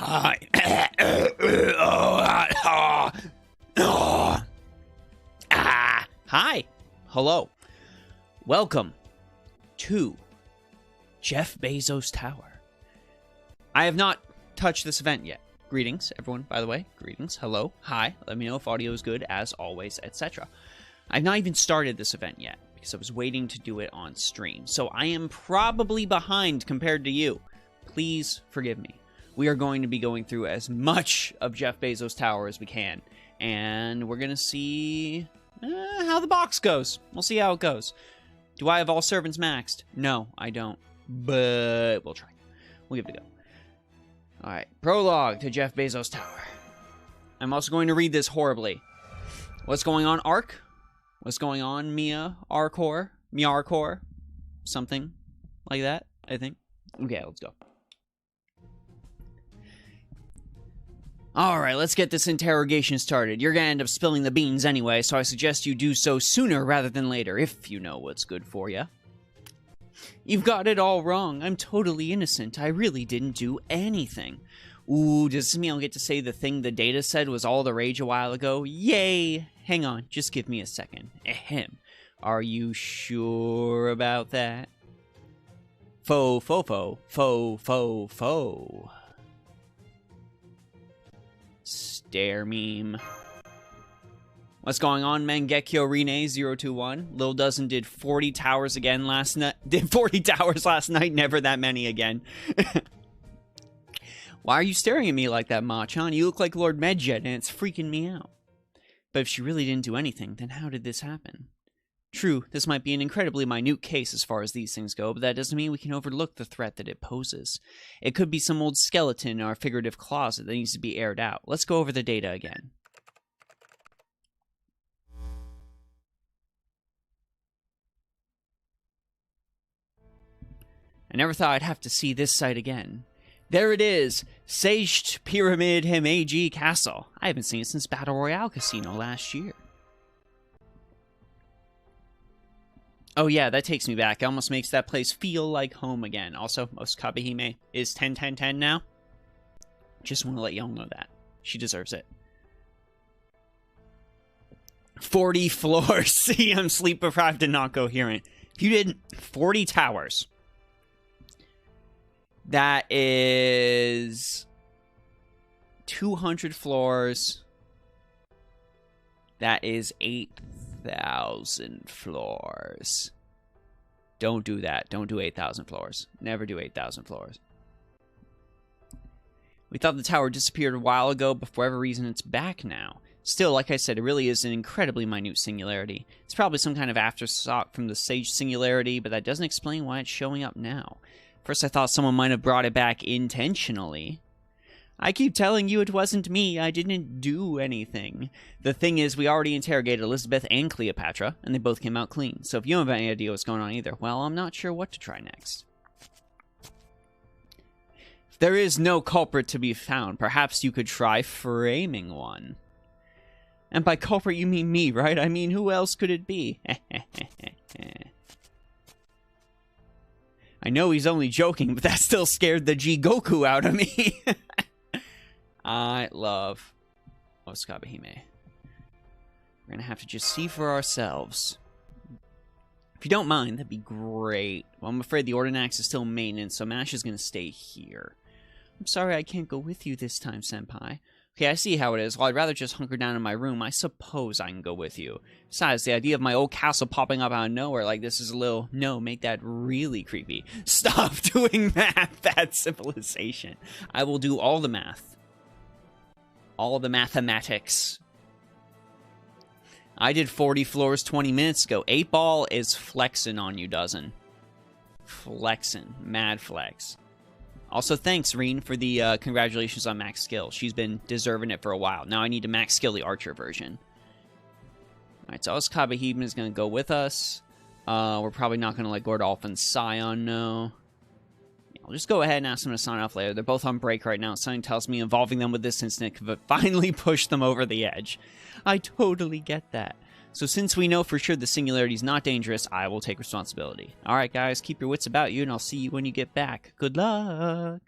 Hi. Hi. Hello. Welcome to Jeff Bezos' Tower. I have not touched this event yet. Greetings, everyone, by the way. Greetings. Hello. Hi. Let me know if audio is good, as always, etc. I've not even started this event yet, because I was waiting to do it on stream. So I am probably behind compared to you. Please forgive me. We are going to be going through as much of Jeff Bezos' Tower as we can. And we're going to see how the box goes. We'll see how it goes. Do I have all servants maxed? No, I don't. But we'll try. We'll give it a go. Alright, prologue to Jeff Bezos' Tower. I'm also going to read this horribly. What's going on, Ark? What's going on, Mia Arcor? Miarcor? Something like that, I think. Okay, let's go. Alright, let's get this interrogation started. You're gonna end up spilling the beans anyway, so I suggest you do so sooner rather than later, if you know what's good for you. You've got it all wrong. I'm totally innocent. I really didn't do anything. Ooh, does this mean I'll get to say the thing the data said was all the rage a while ago? Yay! Hang on, just give me a second. Ahem. Are you sure about that? Faux. Stare meme. What's going on, Mangekyo Rene021? Lil Dozen did 40 towers again last night. Did 40 towers last night, never that many again. Why are you staring at me like that, Machan? You look like Lord Medjet, and it's freaking me out. But if she really didn't do anything, then how did this happen? True, this might be an incredibly minute case as far as these things go, but that doesn't mean we can overlook the threat that it poses. It could be some old skeleton in our figurative closet that needs to be aired out. Let's go over the data again. I never thought I'd have to see this site again. There it is! Seisht Pyramid Himeji Castle. I haven't seen it since Battle Royale Casino last year. Oh yeah, that takes me back. It almost makes that place feel like home again. Also, Osukabehime is 10-10-10 now. Just want to let y'all know that. She deserves it. 40 floors. See, I'm sleep deprived and not coherent. If you didn't, 40 towers. That is 200 floors. That is 8,000 floors. Don't do that. Don't do 8,000 floors. Never do 8,000 floors. We thought the tower disappeared a while ago, but for whatever reason it's back now. Still, like I said, it really is an incredibly minute singularity. It's probably some kind of aftershock from the Sage Singularity, but that doesn't explain why it's showing up now. First I thought someone might have brought it back intentionally. I keep telling you it wasn't me. I didn't do anything. The thing is, we already interrogated Elizabeth and Cleopatra, and they both came out clean. So if you don't have any idea what's going on either, well, I'm not sure what to try next. If there is no culprit to be found, perhaps you could try framing one. And by culprit, you mean me, right? I mean, who else could it be? I know he's only joking, but that still scared the G-Goku out of me. I love Osukabehime. We're gonna have to just see for ourselves. If you don't mind, that'd be great. Well, I'm afraid the Ordinax is still maintenance, so Mash is gonna stay here. I'm sorry I can't go with you this time, Senpai. Okay, I see how it is. Well, I'd rather just hunker down in my room. I suppose I can go with you. Besides, the idea of my old castle popping up out of nowhere like this is a little... No, make that really creepy. Stop doing math. That's civilization. I will do all the math. All the mathematics. I did 40 floors 20 minutes ago. 8-Ball is flexing on you, Dozen. Flexing. Mad flex. Also, thanks, Reen, for the congratulations on max skill. She's been deserving it for a while. Now I need to max skill the archer version. Alright, so Osukabehime is going to go with us. We're probably not going to let Gordolph and Scion know. Yeah, I'll just go ahead and ask them to sign off later. They're both on break right now. Something tells me involving them with this incident could finally push them over the edge. I totally get that. So since we know for sure the Singularity is not dangerous, I will take responsibility. Alright guys, keep your wits about you, and I'll see you when you get back. Good luck!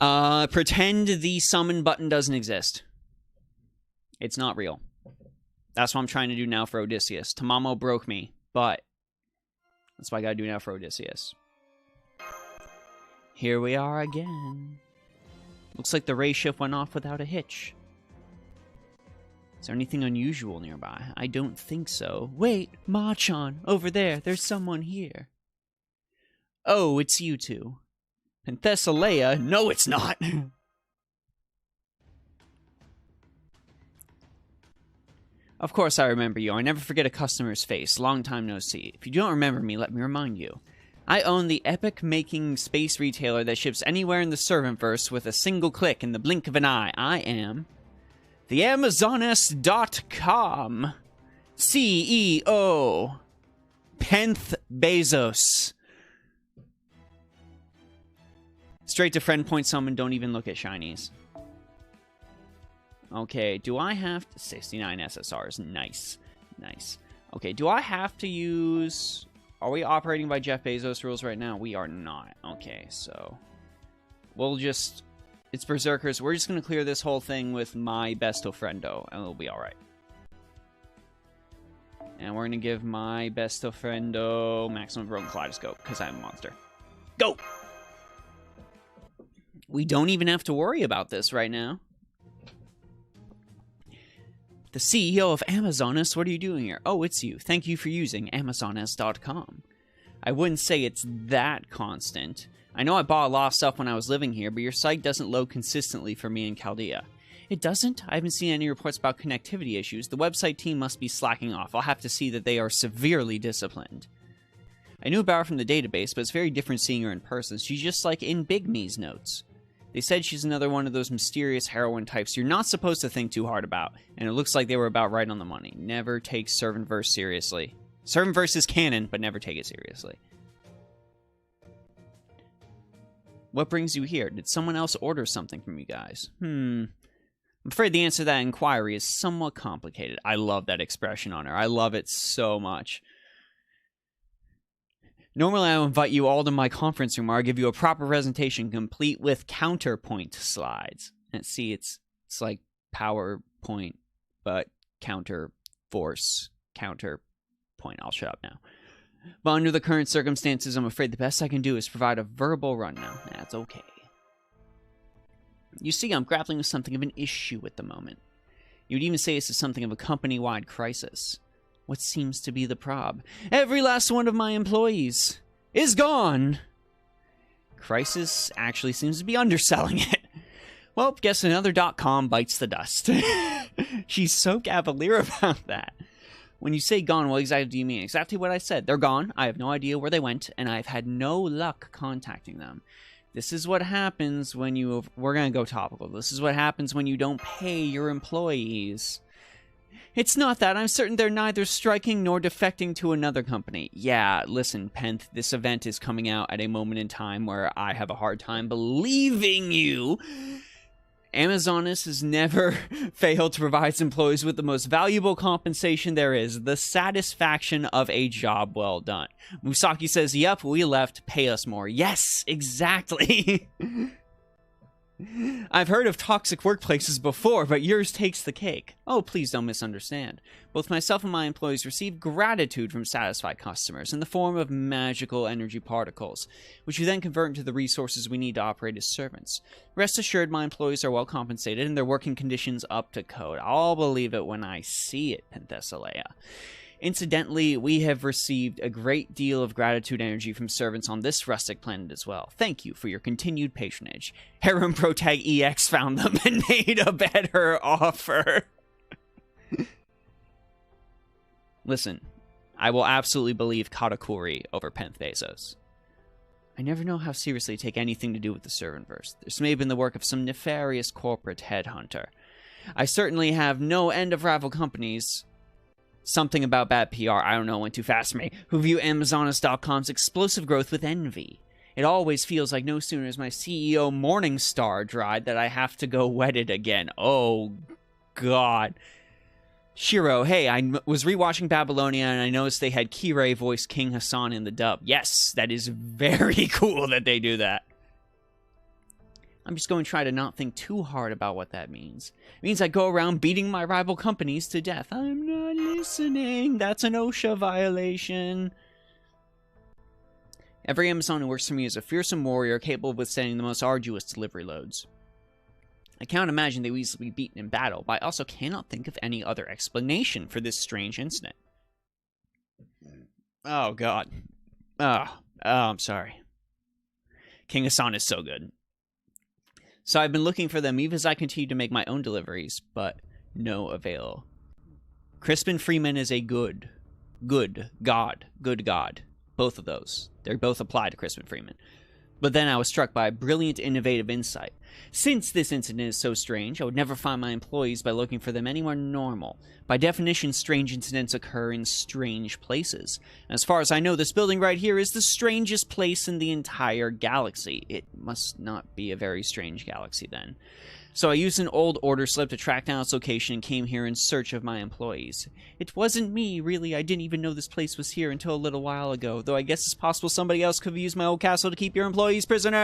Pretend the summon button doesn't exist. It's not real. That's what I'm trying to do now for Odysseus. Tamamo broke me, but that's what I gotta do now for Odysseus. Here we are again. Looks like the ray shift went off without a hitch. Is there anything unusual nearby? I don't think so. Wait, Machan, over there. There's someone here. Oh, it's you two. Penthesilea? No, it's not. Of course I remember you. I never forget a customer's face. Long time no see. If you don't remember me, let me remind you. I own the epic-making space retailer that ships anywhere in the Servantverse with a single click in the blink of an eye. I am the Amazoness.com CEO, Penth Bezos. Straight to friend point summon, don't even look at shinies. Okay, do I have to... 69 SSRs, nice. Nice. Okay, do I have to use... Are we operating by Jeff Bezos rules right now? We are not. Okay, so... We'll just... It's Berserkers. We're just going to clear this whole thing with my besto friendo, and it'll be alright. And we're going to give my besto friendo maximum broken kaleidoscope, because I'm a monster. Go! We don't even have to worry about this right now. The CEO of Amazoness, what are you doing here? Oh, it's you. Thank you for using Amazoness.com. I wouldn't say it's that constant. I know I bought a lot of stuff when I was living here, but your site doesn't load consistently for me in Chaldea. It doesn't? I haven't seen any reports about connectivity issues. The website team must be slacking off. I'll have to see that they are severely disciplined. I knew about her from the database, but it's very different seeing her in person. She's just like in Big Me's notes. They said she's another one of those mysterious heroine types you're not supposed to think too hard about, and it looks like they were about right on the money. Never take Servantverse seriously. Servantverse is canon, but never take it seriously. What brings you here? Did someone else order something from you guys? I'm afraid the answer to that inquiry is somewhat complicated. I love that expression on her. I love it so much. Normally, I'll invite you all to my conference room where I'll give you a proper presentation complete with counterpoint slides. And see, it's like PowerPoint, but counter force, counterpoint. I'll shut up now. But under the current circumstances, I'm afraid the best I can do is provide a verbal rundown. That's okay. You see, I'm grappling with something of an issue at the moment. You'd even say this is something of a company-wide crisis. What seems to be the prob? Every last one of my employees is gone! Crisis actually seems to be underselling it. Well, guess another .com bites the dust. She's so cavalier about that. When you say gone, what exactly do you mean? Exactly what I said. They're gone. I have no idea where they went, and I've had no luck contacting them. This is what happens when you... We're going to go topical. This is what happens when you don't pay your employees. It's not that. I'm certain they're neither striking nor defecting to another company. Yeah, listen, Penth, this event is coming out at a moment in time where I have a hard time believing you. Amazoness has never failed to provide its employees with the most valuable compensation there is, the satisfaction of a job well done. Musaki says, yep, we left, pay us more. Yes, exactly. I've heard of toxic workplaces before, but yours takes the cake. Oh, please don't misunderstand. Both myself and my employees receive gratitude from satisfied customers in the form of magical energy particles, which we then convert into the resources we need to operate as servants. Rest assured, my employees are well compensated and their working conditions up to code. I'll believe it when I see it, Penthesilea. Incidentally, we have received a great deal of gratitude energy from servants on this rustic planet as well. Thank you for your continued patronage. Harem Protag EX found them and made a better offer. Listen, I will absolutely believe Katakuri over Penth Bezos. I never know how seriously to take anything to do with the Servantverse. This may have been the work of some nefarious corporate headhunter. I certainly have no end of rival companies... Something about bad PR, I don't know, went too fast for me, who view Amazoness.com's explosive growth with envy. It always feels like no sooner is my CEO Morningstar dried that I have to go wet it again. Oh, God. Shiro, hey, I was rewatching Babylonia and I noticed they had Kirei voice King Hassan in the dub. Yes, that is very cool that they do that. I'm just going to try to not think too hard about what that means. It means I go around beating my rival companies to death. I'm not listening. That's an OSHA violation. Every Amazon who works for me is a fearsome warrior capable of withstanding the most arduous delivery loads. I cannot imagine they would easily be beaten in battle, but I also cannot think of any other explanation for this strange incident. Oh, God. Oh, I'm sorry. King Hassan is so good. So I've been looking for them even as I continue to make my own deliveries, but no avail. Crispin Freeman is a good God. Both of those. They both apply to Crispin Freeman. But then I was struck by a brilliant, innovative insight. Since this incident is so strange, I would never find my employees by looking for them anywhere normal. By definition, strange incidents occur in strange places. As far as I know, this building right here is the strangest place in the entire galaxy. It must not be a very strange galaxy then. So I used an old order slip to track down its location and came here in search of my employees. It wasn't me, really. I didn't even know this place was here until a little while ago, though I guess it's possible somebody else could have used my old castle to keep your employees prisoner.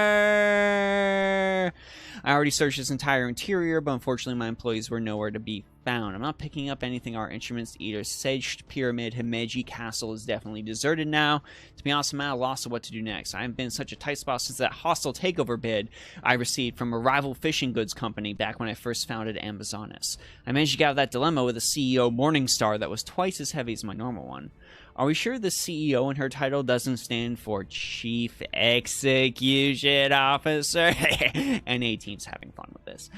I already searched its entire interior, but unfortunately my employees were nowhere to be found. I'm not picking up anything our instruments either. Sedged Pyramid Himeji Castle is definitely deserted now. To be honest, I'm at a loss of what to do next. I haven't been in such a tight spot since that hostile takeover bid I received from a rival fishing goods company back when I first founded Amazonas. I managed to get out of that dilemma with a CEO Morningstar that was twice as heavy as my normal one. Are we sure the CEO in her title doesn't stand for Chief Execution Officer? And A-Team's having fun with this.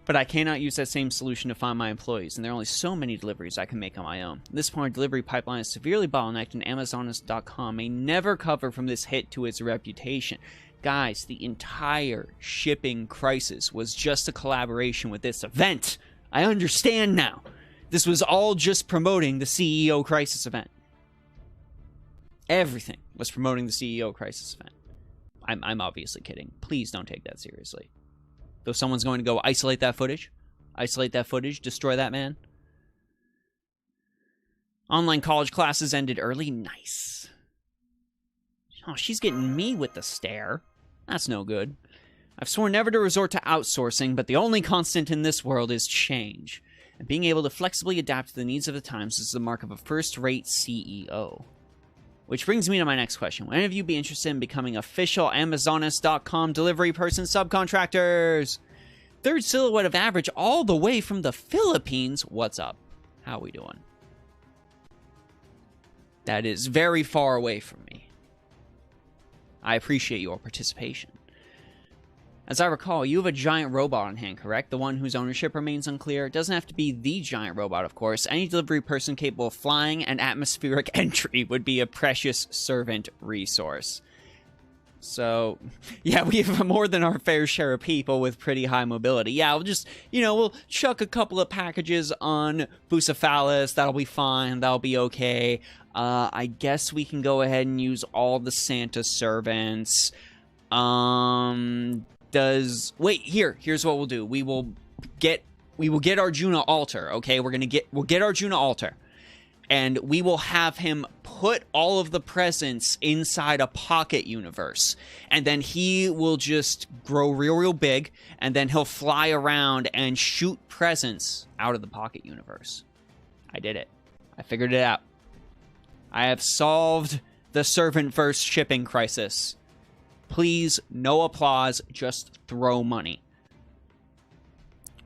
But I cannot use that same solution to find my employees, and there are only so many deliveries I can make on my own. At this point, our delivery pipeline is severely bottlenecked, and Amazonas.com may never recover from this hit to its reputation. Guys, the entire shipping crisis was just a collaboration with this event. I understand now. This was all just promoting the CEO crisis event. Everything was promoting the CEO crisis event. I'm obviously kidding. Please don't take that seriously. Though someone's going to go isolate that footage, destroy that man. Online college classes ended early. Nice. Oh, she's getting me with the stare. That's no good. I've sworn never to resort to outsourcing, but the only constant in this world is change. And being able to flexibly adapt to the needs of the times is the mark of a first-rate CEO. Which brings me to my next question. Will any of you be interested in becoming official Amazonas.com delivery person subcontractors? Third silhouette of average all the way from the Philippines. What's up? How we doing? That is very far away from me. I appreciate your participation. As I recall, you have a giant robot on hand, correct? The one whose ownership remains unclear. It doesn't have to be the giant robot, of course. Any delivery person capable of flying and atmospheric entry would be a precious servant resource. So, yeah, we have more than our fair share of people with pretty high mobility. Yeah, we'll just, we'll chuck a couple of packages on Bucephalus. That'll be fine. That'll be okay. I guess we can go ahead and use all the Santa servants. Wait, here's what we'll do. We will get Arjuna Altar, okay? We'll get Arjuna Altar. And we will have him put all of the presents inside a pocket universe. And then he will just grow real big, and then he'll fly around and shoot presents out of the pocket universe. I did it. I figured it out. I have solved the servant-first shipping crisis. Please, no applause, just throw money.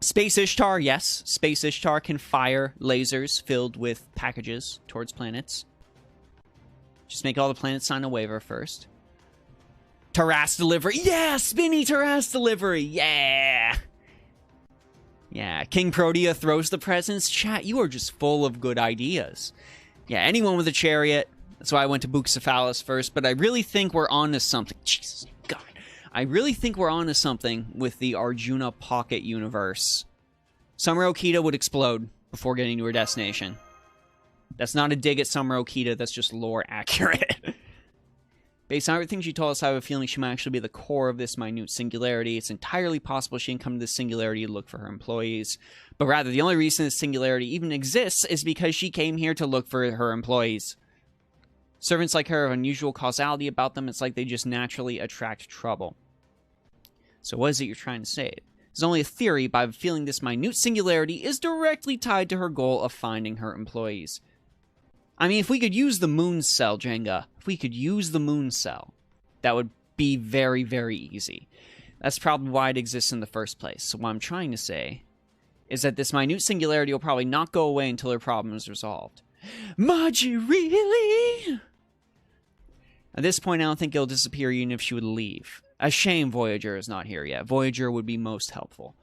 Space Ishtar, yes. Space Ishtar can fire lasers filled with packages towards planets. Just make all the planets sign a waiver first. Terras Delivery. Yeah, Spinny Terras Delivery. Yeah. Yeah, King Protea throws the presents. Chat, you are just full of good ideas. Yeah, anyone with a chariot. That's why I went to Bucephalus first, but I really think we're on to something. Jesus God. I really think we're on to something with the Arjuna Pocket universe. Summer Okita would explode before getting to her destination. That's not a dig at Summer Okita, that's just lore accurate. Based on everything she told us, I have a feeling she might actually be the core of this minute singularity. It's entirely possible she didn't come to this singularity to look for her employees. But rather, the only reason this singularity even exists is because she came here to look for her employees. Servants like her have unusual causality about them. It's like they just naturally attract trouble. So what is it you're trying to say? It's only a theory, but I have a feeling this minute singularity is directly tied to her goal of finding her employees. I mean, if we could use the moon cell, Jenga, if we could use the moon cell, that would be very, very easy. That's probably why it exists in the first place. So what I'm trying to say is that this minute singularity will probably not go away until her problem is resolved. Maji, really? At this point, I don't think it'll disappear even if she would leave. A shame Voyager is not here yet. Voyager would be most helpful.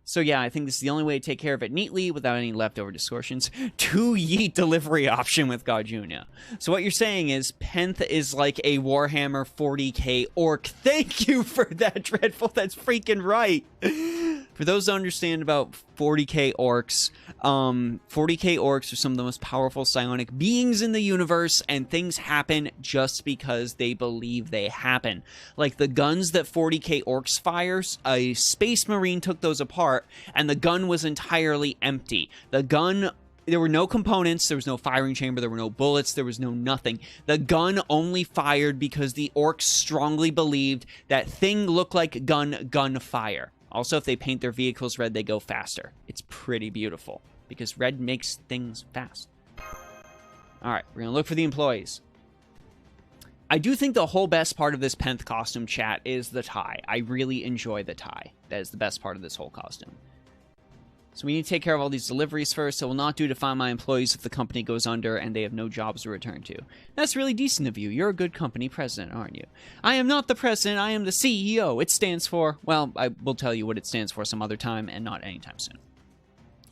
So yeah, I think this is the only way to take care of it neatly without any leftover distortions. 2 yeet delivery option with Gajunia. So what you're saying is, Penth is like a Warhammer 40k orc. Thank you for that, Dreadful. That's freaking right. For those who understand about 40k orcs, 40k orcs are some of the most powerful psionic beings in the universe, and things happen just because they believe they happen. Like the guns that 40k orcs fires, a space marine took those apart, and the gun was entirely empty. The gun... There were no components, there was no firing chamber, there were no bullets, there was no nothing. The gun only fired because the orcs strongly believed that thing looked like gunfire. Also, if they paint their vehicles red, they go faster. It's pretty beautiful, because red makes things fast. Alright, we're gonna look for the employees. I do think the whole best part of this Penth costume, chat, is the tie. I really enjoy the tie. That is the best part of this whole costume. So we need to take care of all these deliveries first. It will not do to find my employees if the company goes under and they have no jobs to return to. That's really decent of you. You're a good company president, aren't you? I am not the president. I am the CEO. It stands for... Well, I will tell you what it stands for some other time and not anytime soon.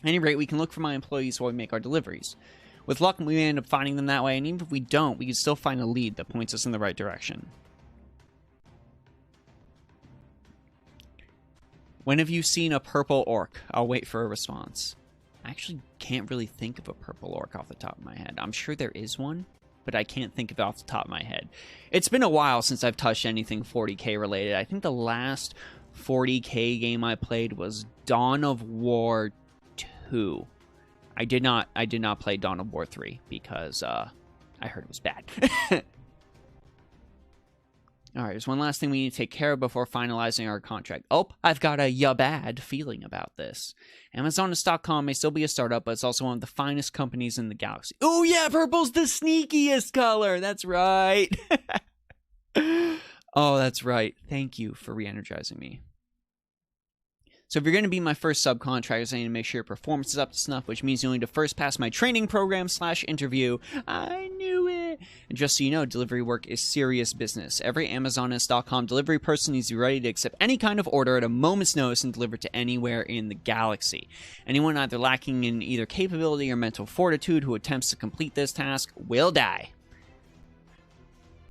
At any rate, we can look for my employees while we make our deliveries. With luck, we may end up finding them that way, and even if we don't, we can still find a lead that points us in the right direction. When have you seen a purple orc? I'll wait for a response. I actually can't really think of a purple orc off the top of my head. I'm sure there is one, but I can't think of it off the top of my head. It's been a while since I've touched anything 40k related. I think the last 40k game I played was Dawn of War 2. I did not play Dawn of War 3 because I heard it was bad. Alright, there's one last thing we need to take care of before finalizing our contract. Oh, I've got a bad feeling about this. Amazon.com may still be a startup, but it's also one of the finest companies in the galaxy. Oh yeah, purple's the sneakiest color! That's right! Oh, that's right. Thank you for re-energizing me. So if you're going to be my first subcontractor, I need to make sure your performance is up to snuff, which means you need to first pass my training program / interview. I knew it! And just so you know, delivery work is serious business. Every Amazon.com delivery person needs to be ready to accept any kind of order at a moment's notice and deliver to anywhere in the galaxy. Anyone either lacking in either capability or mental fortitude who attempts to complete this task will die.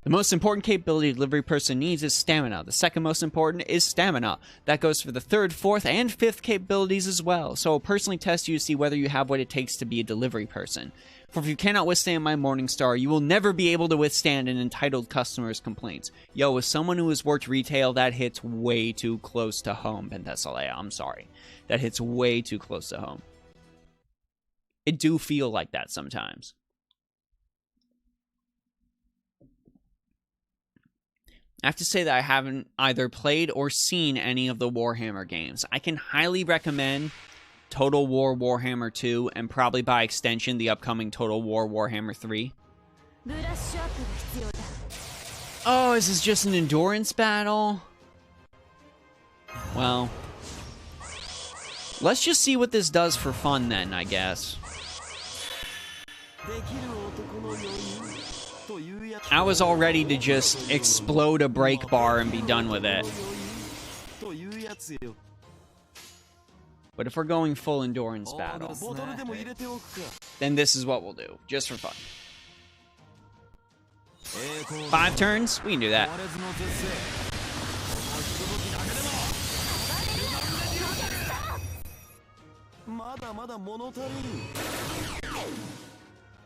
The most important capability a delivery person needs is stamina. The second most important is stamina. That goes for the third, fourth, and fifth capabilities as well. So I'll personally test you to see whether you have what it takes to be a delivery person. For if you cannot withstand my Morningstar, you will never be able to withstand an entitled customer's complaints. Yo, as someone who has worked retail, that hits way too close to home, Penthesilea. I'm sorry. That hits way too close to home. It do feel like that sometimes. I have to say that I haven't either played or seen any of the Warhammer games. I can highly recommend Total War Warhammer 2, and probably by extension the upcoming Total War Warhammer 3. Oh, is this just an endurance battle? Well, let's just see what this does for fun then, I guess. I was all ready to just explode a brake bar and be done with it. But if we're going full endurance battle, then this is what we'll do, just for fun. 5 turns? We can do that.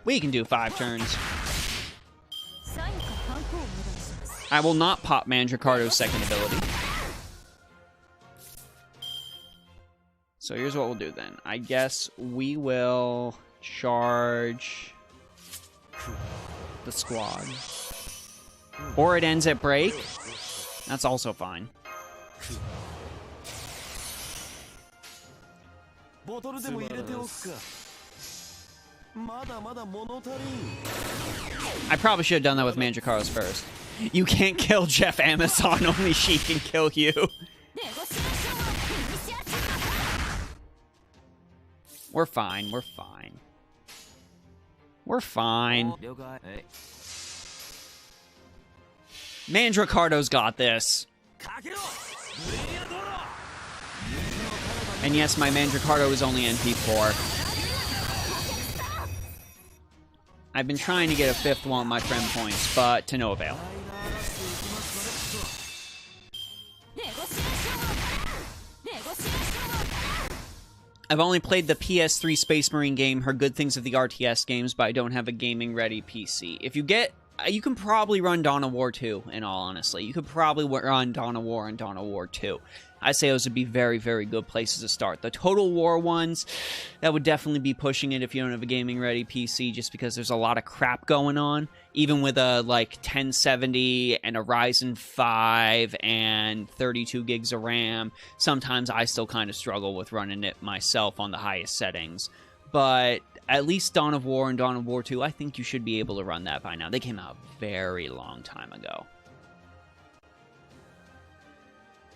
We can do 5 turns. I will not pop Mandracardo's second ability. So here's what we'll do then. I guess we will charge the squad. Or it ends at break. That's also fine. I probably should have done that with Mandracaros first. You can't kill Jeff Amazon, only she can kill you. We're fine, we're fine. We're fine. Mandracardo's got this. And yes, my Mandracardo is only NP4. I've been trying to get a 5th one on my friend points, but to no avail. I've only played the PS3 Space Marine game, heard good things of the RTS games, but I don't have a gaming-ready PC. If you get... You can probably run Dawn of War 2, in all honesty. You could probably run Dawn of War and Dawn of War 2. I say those would be very, very good places to start. The Total War ones, that would definitely be pushing it if you don't have a gaming-ready PC, just because there's a lot of crap going on. Even with a, like, 1070 and a Ryzen 5 and 32 gigs of RAM, sometimes I still kind of struggle with running it myself on the highest settings. But at least Dawn of War and Dawn of War 2, I think you should be able to run that by now. They came out a very long time ago.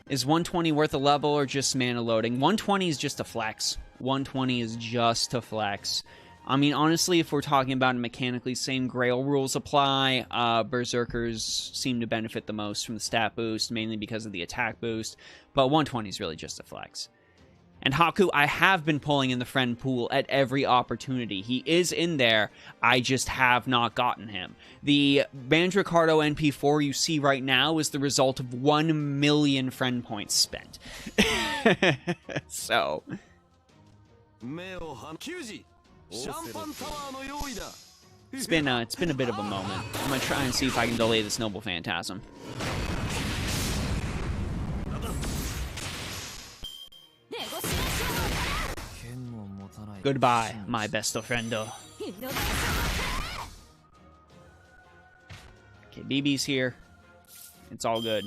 Is 120 worth a level or just mana loading? 120 is just a flex. 120 is just a flex. I mean, honestly, if we're talking about it mechanically, same Grail rules apply. Berserkers seem to benefit the most from the stat boost, mainly because of the attack boost. But 120 is really just a flex. And Haku, I have been pulling in the friend pool at every opportunity. He is in there. I just have not gotten him. The Mandracardo NP4 you see right now is the result of 1 million friend points spent. So. It's been a bit of a moment. I'm going to try and see if I can delay this Noble Phantasm. Goodbye, my best friendo. Okay, BB's here. It's all good.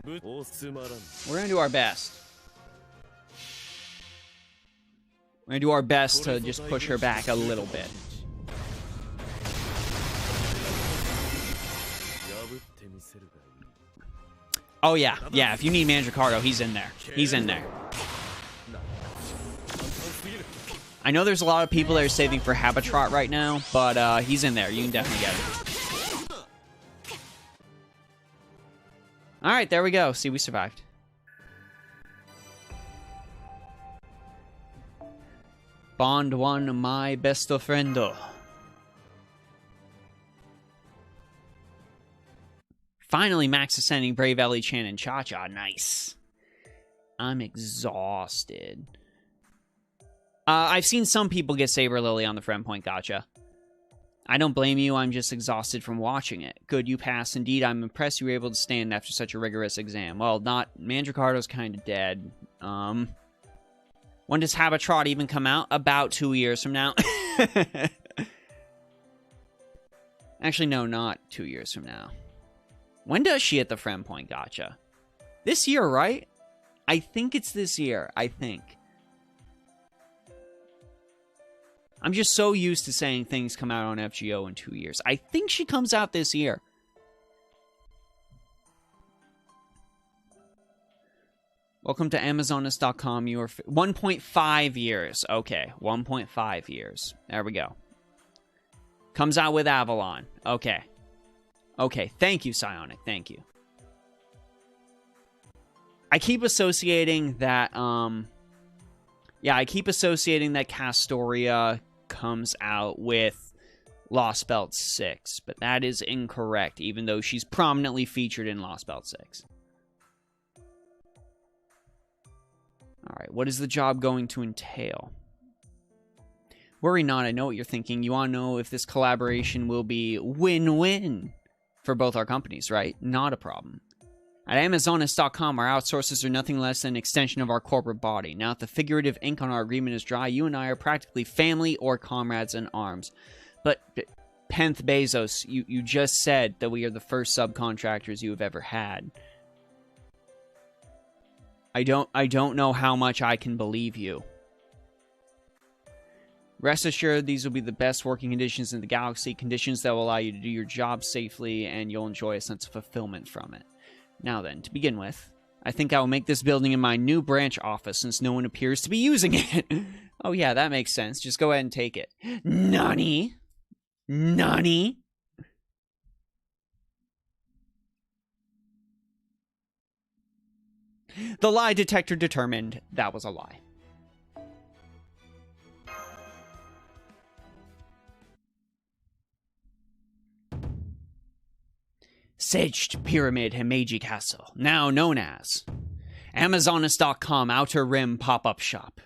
We're gonna do our best. We're gonna do our best to just push her back a little bit. Oh yeah, yeah, if you need Mandracardo, he's in there. He's in there. I know there's a lot of people that are saving for Habitrot right now, but he's in there. You can definitely get him. Alright, there we go. See, we survived. Bond 1, my best friendo. Finally, Max is sending Brave Ellie Chan and Cha-Cha. Nice. I'm exhausted. I've seen some people get Saber Lily on the friend point gacha. I don't blame you, I'm just exhausted from watching it. Good, you passed. Indeed, I'm impressed you were able to stand after such a rigorous exam. Well, not... Mandracardo's kind of dead. When does Habitrot even come out? About 2 years from now. Actually, no, not 2 years from now. When does she hit the friend point gacha? This year, right? I think it's this year. I think. I'm just so used to saying things come out on FGO in 2 years. I think she comes out this year. Welcome to Amazonist.com. You are 1.5 years. Okay, 1.5 years. There we go. Comes out with Avalon. Okay. Okay, thank you, Psionic. Thank you. I keep associating that, yeah, I keep associating that Castoria comes out with Lost Belt 6, but that is incorrect, even though she's prominently featured in Lost Belt 6. Alright, what is the job going to entail? Worry not, I know what you're thinking. You want to know if this collaboration will be win-win for both our companies, right? Not a problem. At Amazonist.com, our outsources are nothing less than an extension of our corporate body. Now that the figurative ink on our agreement is dry, you and I are practically family or comrades in arms. But, Penth Bezos, you just said that we are the first subcontractors you have ever had. I don't know how much I can believe you. Rest assured, these will be the best working conditions in the galaxy, conditions that will allow you to do your job safely, and you'll enjoy a sense of fulfillment from it. Now then, to begin with, I think I will make this building in my new branch office since no one appears to be using it. Oh yeah, that makes sense. Just go ahead and take it. Nani? Nani? The lie detector determined that was a lie. Sedged Pyramid Himeji Castle, now known as Amazonas.com Outer Rim Pop-Up Shop.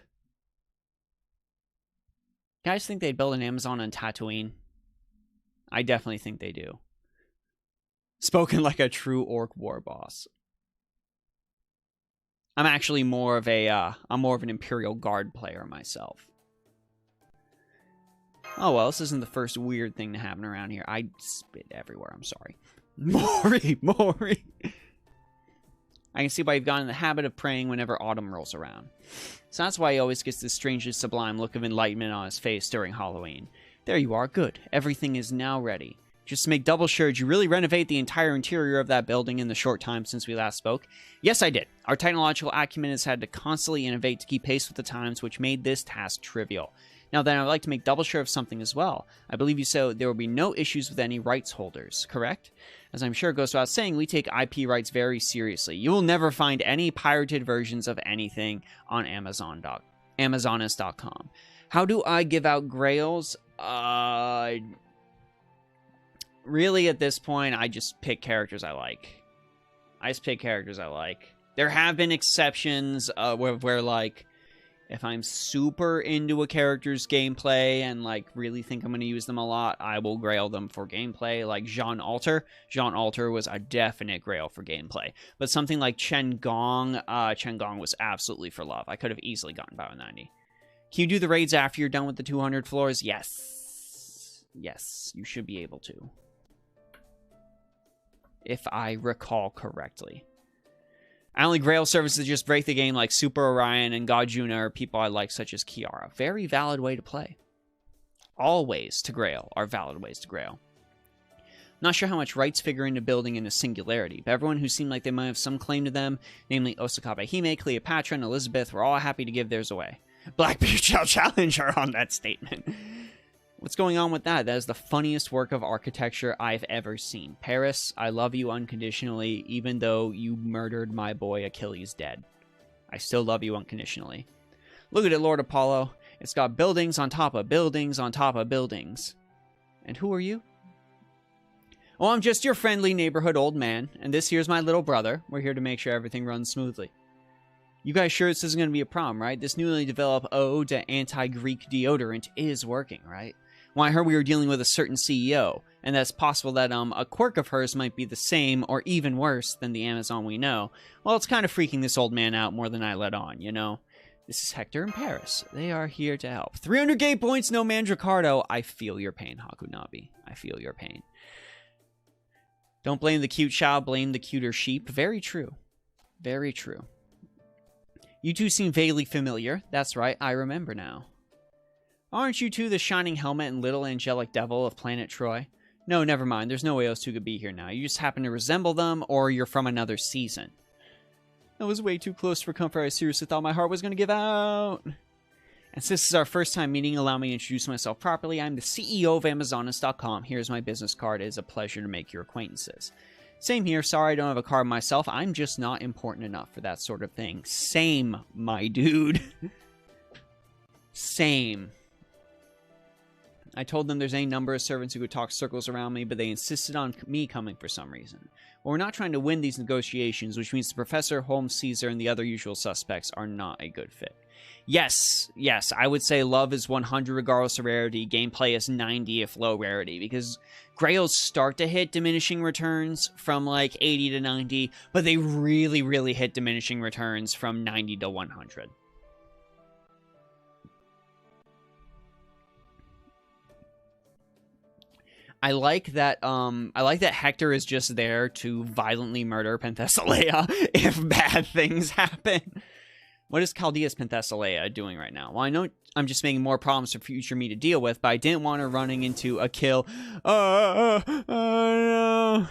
You guys think they'd build an Amazon on Tatooine? I definitely think they do. Spoken like a true orc war boss. I'm actually more of an Imperial Guard player myself. Oh well, this isn't the first weird thing to happen around here. I spit everywhere, I'm sorry. Mori! I can see why you've gotten in the habit of praying whenever autumn rolls around. So that's why he always gets this strangely sublime look of enlightenment on his face during Halloween. There you are, good. Everything is now ready. Just to make double sure, did you really renovate the entire interior of that building in the short time since we last spoke? Yes, I did. Our technological acumen has had to constantly innovate to keep pace with the times, which made this task trivial. Now then, I would like to make double sure of something as well. I believe you said there will be no issues with any rights holders, correct? As I'm sure it goes without saying, we take IP rights very seriously. You will never find any pirated versions of anything on Amazonas.com. How do I give out grails? Really, at this point, I just pick characters I like. There have been exceptions where like, if I'm super into a character's gameplay and, like, really think I'm going to use them a lot, I will grail them for gameplay. Like Jean Alter. Jean Alter was a definite grail for gameplay. But something like Chen Gong was absolutely for love. I could have easily gotten Bio 90. Can you do the raids after you're done with the 200 floors? Yes. Yes, you should be able to. If I recall correctly. I only grail services that just break the game like Super Orion and God Juna are people I like, such as Kiara. Very valid way to play. All ways to grail are valid ways to grail. Not sure how much rights figure into building into Singularity, but everyone who seemed like they might have some claim to them, namely Osakabe Hime, Cleopatra, and Elizabeth, were all happy to give theirs away. Blackbeard shall challenge her on that statement. What's going on with that? That is the funniest work of architecture I've ever seen. Paris, I love you unconditionally, even though you murdered my boy Achilles dead. I still love you unconditionally. Look at it, Lord Apollo. It's got buildings on top of buildings on top of buildings. And who are you? Oh, I'm just your friendly neighborhood old man, and this here's my little brother. We're here to make sure everything runs smoothly. You guys sure this isn't going to be a problem, right? This newly developed ode to anti-Greek deodorant is working, right? Well, I heard we were dealing with a certain CEO, and that's possible that a quirk of hers might be the same or even worse than the Amazon we know. Well, it's kind of freaking this old man out more than I let on, you know? This is Hector and Paris. They are here to help. 300 game points, no Mandracardo. I feel your pain, Hakunabi. I feel your pain. Don't blame the cute child, blame the cuter sheep. Very true. Very true. You two seem vaguely familiar. That's right, I remember now. Aren't you two the shining helmet and little angelic devil of planet Troy? No, never mind. There's no way those two could be here now. You just happen to resemble them, or you're from another season. That was way too close for comfort. I seriously thought my heart was going to give out. And since this is our first time meeting, allow me to introduce myself properly. I'm the CEO of Amazonas.com. Here's my business card. It is a pleasure to make your acquaintances. Same here. Sorry I don't have a card myself. I'm just not important enough for that sort of thing. Same, my dude. Same. I told them there's any number of servants who could talk circles around me, but they insisted on me coming for some reason. Well, we're not trying to win these negotiations, which means the Professor, Holmes, Caesar, and the other usual suspects are not a good fit. Yes, I would say love is 100 regardless of rarity, gameplay is 90 if low rarity, because Grails start to hit diminishing returns from like 80 to 90, but they really, really hit diminishing returns from 90 to 100. I like that Hector is just there to violently murder Penthesilea if bad things happen. What is Chaldea's Penthesilea doing right now? Well, I know I'm just making more problems for future me to deal with, but I didn't want her running into a kill. No.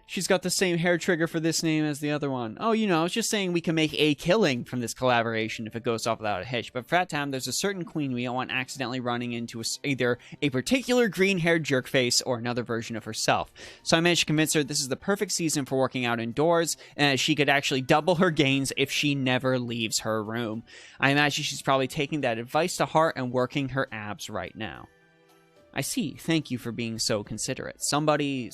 She's got the same hair trigger for this name as the other one. Oh, you know, I was just saying we can make a killing from this collaboration if it goes off without a hitch. But for that time, there's a certain queen we don't want accidentally running into either a particular green-haired jerkface or another version of herself. So I managed to convince her this is the perfect season for working out indoors, and she could actually double her gains if she never leaves her room. I imagine she's probably taking that advice to heart and working her abs right now. I see. Thank you for being so considerate. Somebody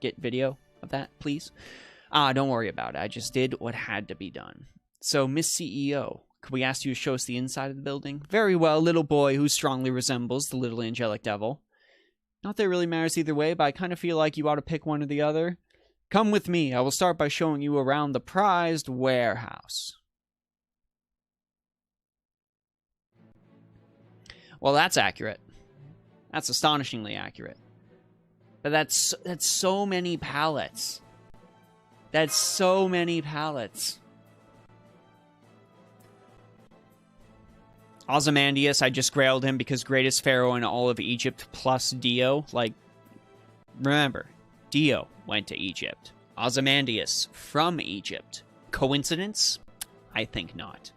get video of that, please? Don't worry about it. I just did what had to be done. So, Miss CEO, could we ask you to show us the inside of the building? Very well, little boy who strongly resembles the little angelic devil. Not that it really matters either way, but I kind of feel like you ought to pick one or the other. Come with me. I will start by showing you around the prized warehouse. Well, that's accurate. That's astonishingly accurate. But that's so many pallets. That's so many pallets. Ozymandias, I just grailed him because greatest pharaoh in all of Egypt plus Dio. Like, remember, Dio went to Egypt. Ozymandias from Egypt. Coincidence? I think not.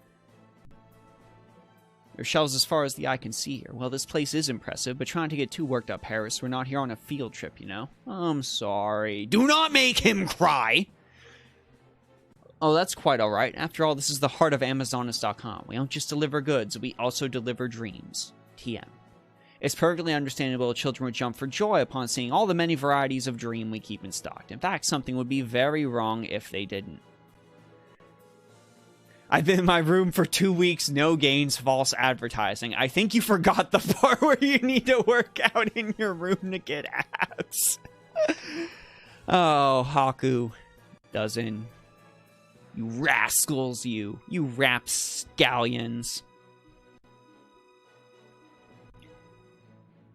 There's shelves as far as the eye can see here. Well, this place is impressive, but trying to get too worked up, Harris. We're not here on a field trip, you know? I'm sorry. Do not make him cry! Oh, that's quite alright. After all, this is the heart of Amazonas.com. We don't just deliver goods, we also deliver dreams. TM. It's perfectly understandable children would jump for joy upon seeing all the many varieties of dream we keep in stock. In fact, something would be very wrong if they didn't. I've been in my room for 2 weeks, no gains, false advertising. I think you forgot the part where you need to work out in your room to get abs. Oh, Haku doesn't. You rascals, you rapscallions.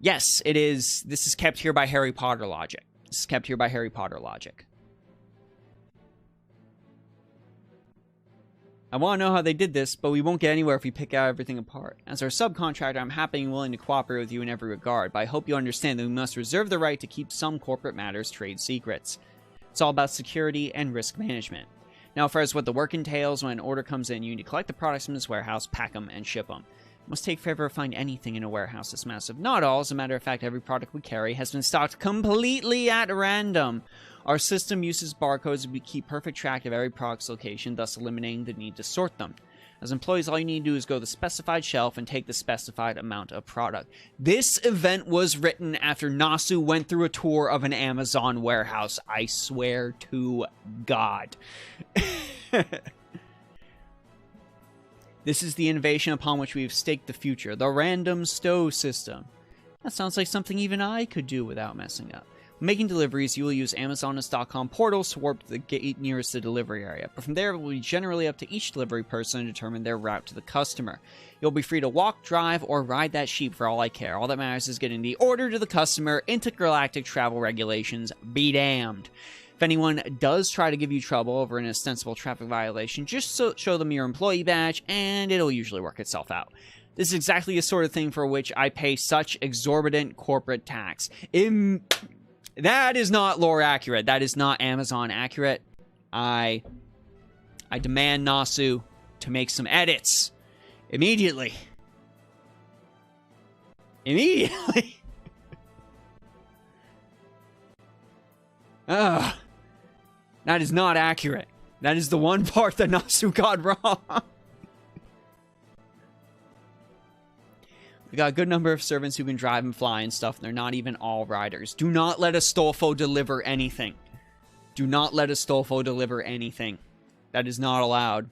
Yes, it is. This is kept here by Harry Potter logic. This is kept here by Harry Potter logic. I want to know how they did this, but we won't get anywhere if we pick out everything apart. As our subcontractor, I'm happy and willing to cooperate with you in every regard, but I hope you understand that we must reserve the right to keep some corporate matters trade secrets. It's all about security and risk management. Now, as far as what the work entails, when an order comes in, you need to collect the products from this warehouse, pack them, and ship them. It must take forever to find anything in a warehouse this massive. Not all, as a matter of fact, every product we carry has been stocked completely at random. Our system uses barcodes to keep perfect track of every product's location, thus eliminating the need to sort them. As employees, all you need to do is go to the specified shelf and take the specified amount of product. This event was written after Nasu went through a tour of an Amazon warehouse. I swear to God. This is the innovation upon which we've staked the future, the random stow system. That sounds like something even I could do without messing up. When making deliveries, you will use Amazonas.com portals to warp to the gate nearest the delivery area, but from there it will be generally up to each delivery person to determine their route to the customer. You'll be free to walk, drive, or ride that sheep for all I care. All that matters is getting the order to the customer. Intergalactic travel regulations be damned. If anyone does try to give you trouble over an ostensible traffic violation, just show them your employee badge, and it'll usually work itself out. This is exactly the sort of thing for which I pay such exorbitant corporate tax. That is not lore accurate. That is not Amazon accurate. I demand Nasu to make some edits. Immediately. Immediately. Ugh. That is not accurate. That is the one part that Nasu got wrong. We got a good number of servants who can drive and fly and stuff, and they're not even all riders. Do not let a Stolfo deliver anything. Do not let a Stolfo deliver anything. That is not allowed.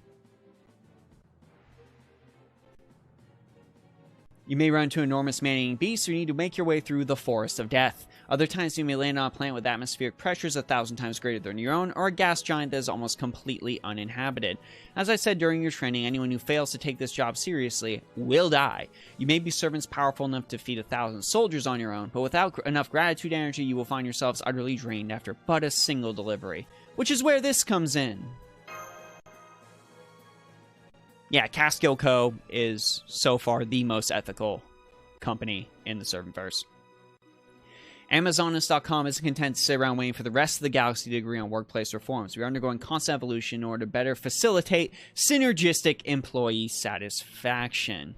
You may run into enormous man-eating beasts, or you need to make your way through the Forest of Death. Other times you may land on a planet with atmospheric pressures 1,000 times greater than your own, or a gas giant that is almost completely uninhabited. As I said during your training, anyone who fails to take this job seriously will die. You may be servants powerful enough to feed 1,000 soldiers on your own, but without enough gratitude energy, you will find yourselves utterly drained after but a single delivery. Which is where this comes in. Yeah, Catskill Co. is so far the most ethical company in the Servantverse. Amazonist.com isn't content to sit around waiting for the rest of the galaxy to agree on workplace reforms. We are undergoing constant evolution in order to better facilitate synergistic employee satisfaction.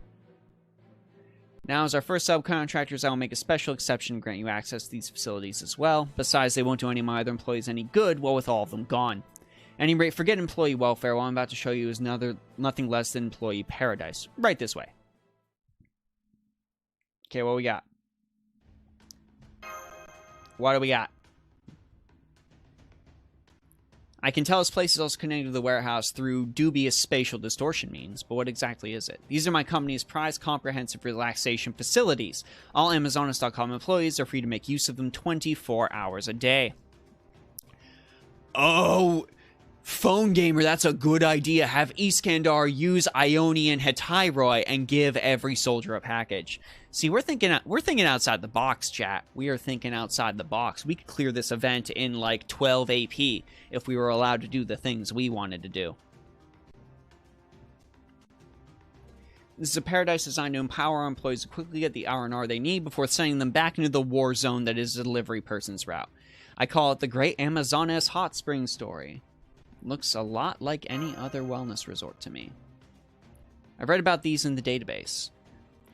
Now, as our first subcontractors, I will make a special exception and grant you access to these facilities as well. Besides, they won't do any of my other employees any good, well, with all of them gone. At any rate, forget employee welfare. What I'm about to show you is nothing less than employee paradise. Right this way. Okay, what we got? What do we got? I can tell this place is also connected to the warehouse through dubious spatial distortion means, but what exactly is it? These are my company's prized comprehensive relaxation facilities. All Amazonist.com employees are free to make use of them 24 hours a day. Oh, Phone Gamer, that's a good idea. Have Iskandar use Ionian Hetairoi and give every soldier a package. See, we're thinking outside the box, chat. We are thinking outside the box. We could clear this event in like 12 AP if we were allowed to do the things we wanted to do. This is a paradise designed to empower our employees to quickly get the R&R they need before sending them back into the war zone that is the delivery person's route. I call it the Great Amazoness Hot Spring Story. Looks a lot like any other wellness resort to me. I've read about these in the database.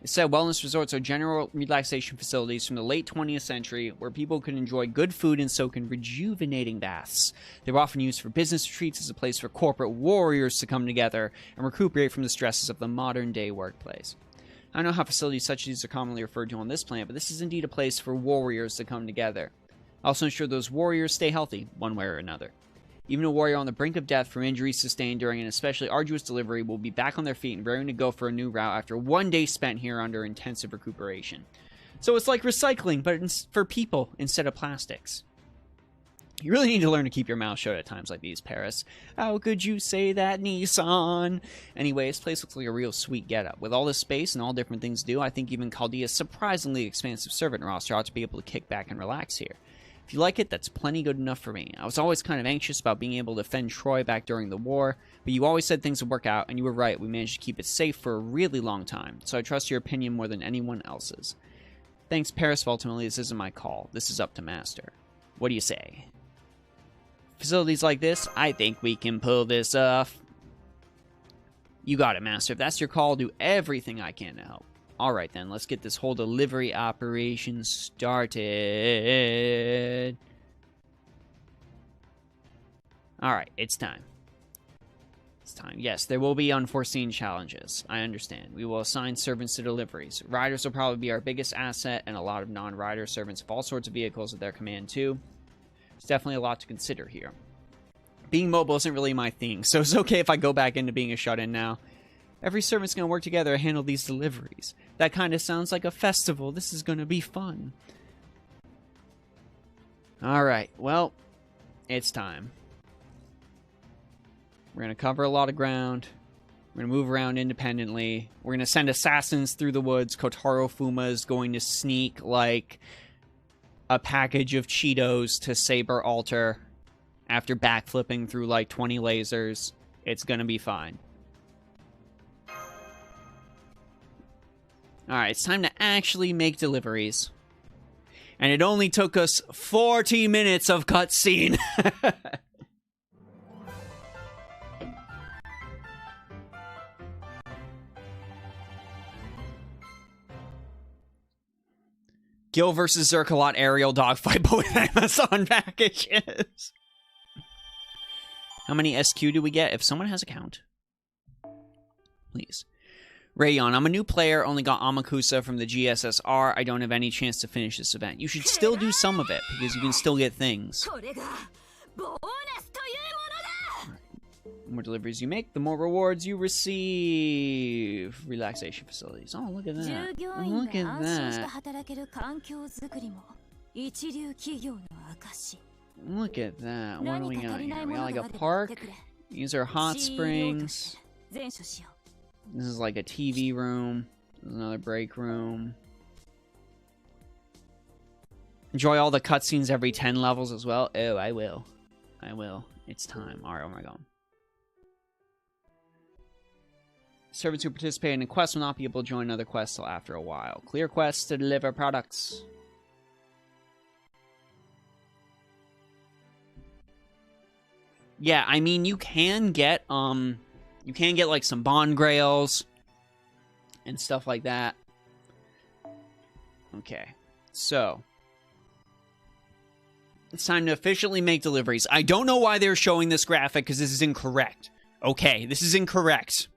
It said wellness resorts are general relaxation facilities from the late 20th century where people could enjoy good food and soak in rejuvenating baths. They were often used for business retreats as a place for corporate warriors to come together and recuperate from the stresses of the modern-day workplace. I don't know how facilities such as these are commonly referred to on this planet, but this is indeed a place for warriors to come together. I also ensure those warriors stay healthy, one way or another. Even a warrior on the brink of death from injuries sustained during an especially arduous delivery will be back on their feet and raring to go for a new route after one day spent here under intensive recuperation. So it's like recycling, but for people instead of plastics. You really need to learn to keep your mouth shut at times like these, Paris. How could you say that, Nissan? Anyway, this place looks like a real sweet getup. With all this space and all different things to do, I think even Chaldea's surprisingly expansive servant roster ought to be able to kick back and relax here. If you like it, that's plenty good enough for me. I was always kind of anxious about being able to defend Troy back during the war, but you always said things would work out, and you were right. We managed to keep it safe for a really long time, so I trust your opinion more than anyone else's. Thanks, Paris, but ultimately this isn't my call. This is up to Master. What do you say? Facilities like this, I think we can pull this off. You got it, Master. If that's your call, I'll do everything I can to help. Alright then, let's get this whole delivery operation started. Alright, it's time. It's time. Yes, there will be unforeseen challenges. I understand. We will assign servants to deliveries. Riders will probably be our biggest asset, and a lot of non-rider servants of all sorts of vehicles at their command too. There's definitely a lot to consider here. Being mobile isn't really my thing, so it's okay if I go back into being a shut-in now. Every servant's going to work together to handle these deliveries. That kind of sounds like a festival. This is going to be fun. Alright, well, it's time. We're going to cover a lot of ground. We're going to move around independently. We're going to send assassins through the woods. Kotaro Fuma is going to sneak like a package of Cheetos to Saber Altar after backflipping through like 20 lasers. It's going to be fine. Alright, it's time to actually make deliveries. And it only took us 40 minutes of cutscene. Gil versus Zerkalot aerial dogfight, but with Amazon packages. How many SQ do we get? If someone has a count. Please. Rayon, I'm a new player, only got Amakusa from the GSSR. I don't have any chance to finish this event. You should still do some of it, because you can still get things. The more deliveries you make, the more rewards you receive. Relaxation facilities. Oh, look at that. Look at that. Look at that. What do we got here? We got like a park. These are hot springs. This is like a TV room. There's another break room. Enjoy all the cutscenes every 10 levels as well. Oh, I will. I will. It's time. Alright, oh my god. Servants who participate in a quest will not be able to join another quest till after a while. Clear quests to deliver products. Yeah, I mean, you can get like some bond grails and stuff like that. Okay, so it's time to officially make deliveries. I don't know why they're showing this graphic, because this is incorrect. Okay, this is incorrect.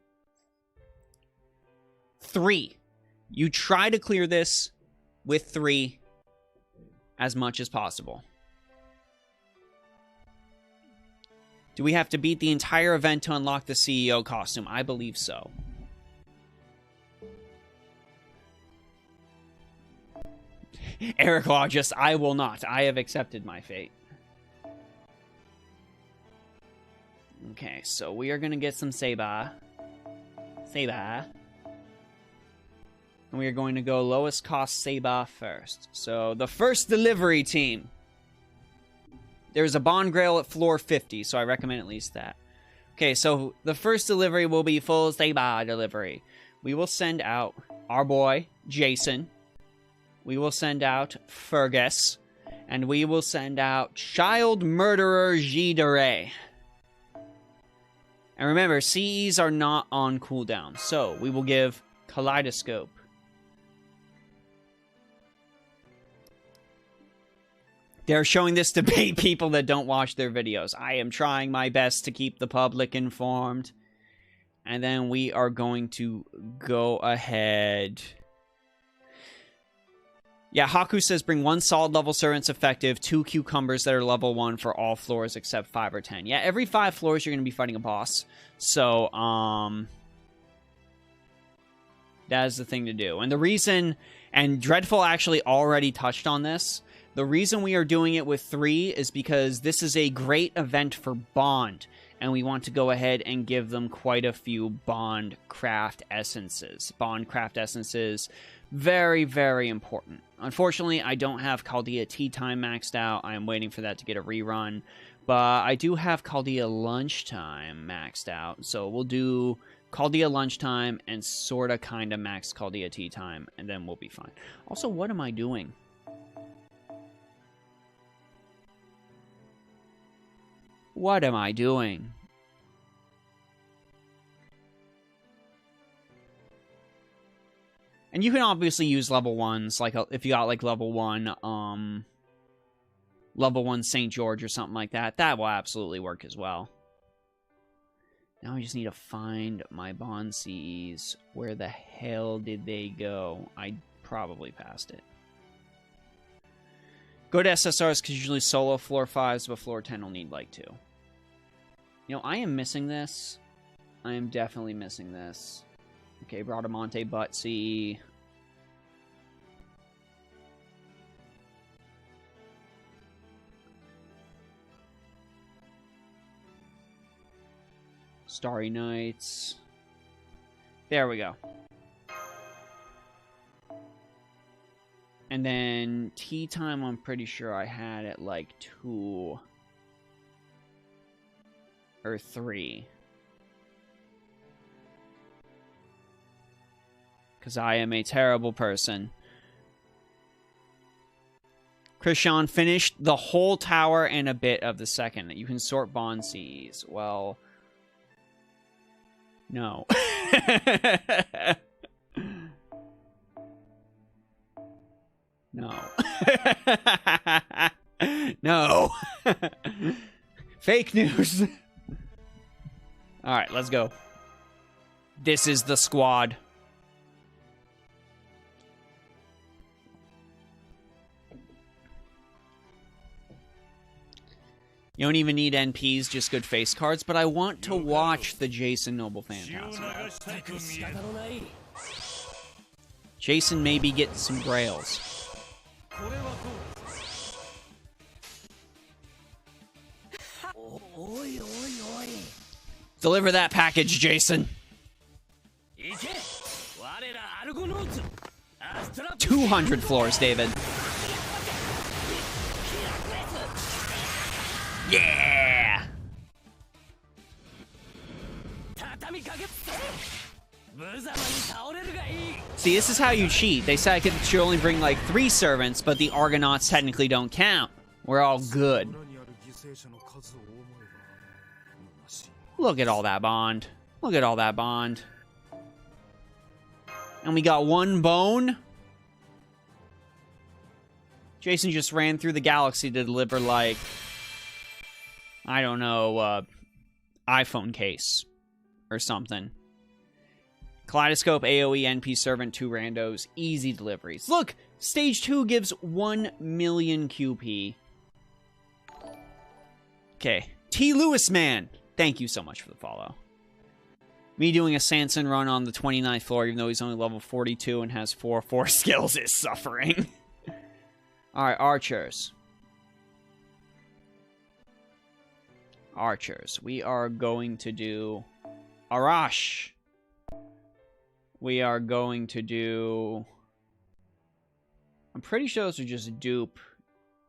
3. You try to clear this with 3 as much as possible. Do we have to beat the entire event to unlock the CEO costume? I believe so. Eric Logis, I will not. I have accepted my fate. Okay, so we are going to get some Seba. Seba. And we are going to go lowest cost Seba first. So, the first delivery team. There's a bond grail at floor 50, so I recommend at least that. Okay, so the first delivery will be full Seba delivery. We will send out our boy, Jason. We will send out Fergus. And we will send out Child Murderer Gidere. And remember, CEs are not on cooldown, so we will give Kaleidoscope. They're showing this to bait people that don't watch their videos. I am trying my best to keep the public informed. And then we are going to go ahead. Yeah, Haku says bring 1 solid level servants effective, 2 cucumbers that are level 1 for all floors except 5 or 10. Yeah, every 5 floors you're going to be fighting a boss. So, that is the thing to do. And the reason, and Dreadful actually already touched on this, the reason we are doing it with 3 is because this is a great event for Bond, and we want to go ahead and give them quite a few Bond craft essences. Bond craft essences, very, very important. Unfortunately, I don't have Chaldea Tea Time maxed out. I am waiting for that to get a rerun, but I do have Chaldea Lunchtime maxed out, so we'll do Chaldea Lunchtime and sorta kinda max Chaldea Tea Time, and then we'll be fine. Also, what am I doing? What am I doing? And you can obviously use level 1s, like if you got like level 1 St. George or something like that. That will absolutely work as well. Now I just need to find my Bond CEs. Where the hell did they go? I probably passed it. Go to SSRs because usually solo floor 5s, but floor 10 will need like 2. You know, I am missing this. I am definitely missing this. Okay, Bradamonte, Butt CE. Starry Nights. There we go. And then Tea Time, I'm pretty sure I had at like 2 or 3. Because I am a terrible person. Krishan finished the whole tower and a bit of the second. You can sort Bond Cs. Well, no. No. No. Fake news. Alright, let's go. This is the squad. You don't even need NPs, just good face cards, but I want to watch the Jason Noble Phantasm. Jason maybe get some grails. Deliver that package, Jason. 200 floors, David. Yeah! See, this is how you cheat. They said I should only bring like 3 servants, but the Argonauts technically don't count. We're all good. Look at all that bond. Look at all that bond. And we got 1 bone. Jason just ran through the galaxy to deliver, like, I don't know, iPhone case or something. Kaleidoscope, AoE, NP servant, 2 randos, easy deliveries. Look, stage 2 gives 1 million QP. Okay, T. Lewis Man, thank you so much for the follow. Me doing a Sanson run on the 29th floor, even though he's only level 42 and has 4 skills, is suffering. Alright, archers. Archers. We are going to do Arash. We are going to do... I'm pretty sure those are just dupe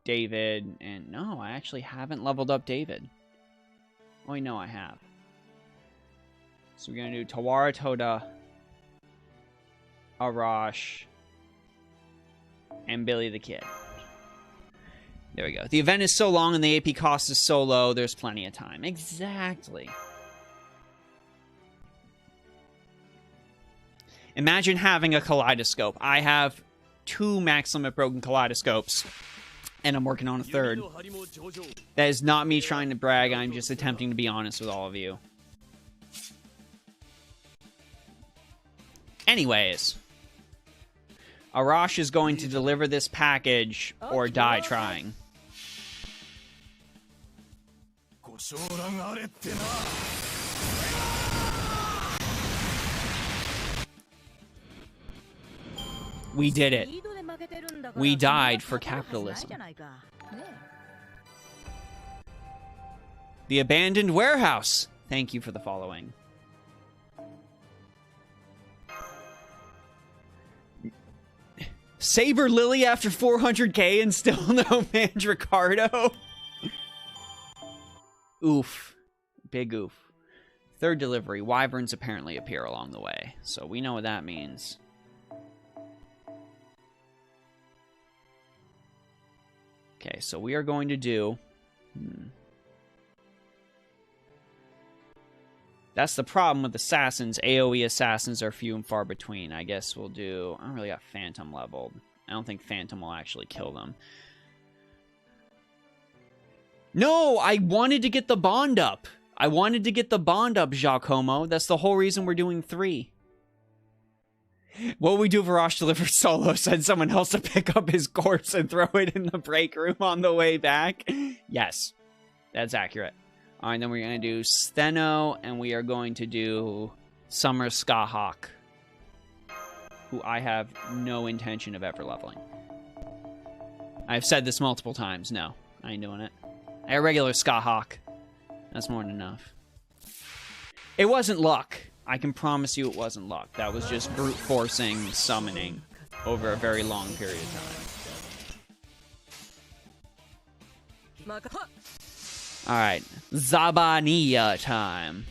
David. And no, I actually haven't leveled up David. Oh, no, I have. So we're going to do Tawara Toda, Arash, and Billy the Kid. There we go. The event is so long and the AP cost is so low, there's plenty of time. Exactly. Imagine having a kaleidoscope. I have 2 max limit broken kaleidoscopes, and I'm working on a 3rd. That is not me trying to brag, I'm just attempting to be honest with all of you. Anyways. Arash is going to deliver this package or die trying. We did it. We died for capitalism. The abandoned warehouse. Thank you for the following. Saber Lily after 400k and still no Mandricardo. Oof. Big oof. 3rd delivery. Wyverns apparently appear along the way. So we know what that means. Okay, so we are going to do... That's the problem with assassins. AoE assassins are few and far between. I guess we'll do... I don't really got Phantom leveled. I don't think Phantom will actually kill them. No! I wanted to get the bond up! I wanted to get the bond up, Giacomo. That's the whole reason we're doing 3. What we do if Arash delivers solo, send someone else to pick up his corpse and throw it in the break room on the way back? Yes. That's accurate. Alright, then we're going to do Steno, and we are going to do Summer Skahawk, who I have no intention of ever leveling. I've said this multiple times. No, I ain't doing it. I got regular Skahawk. That's more than enough. It wasn't luck. I can promise you it wasn't luck. That was just brute forcing summoning over a very long period of time. Alright, Zabaniya time.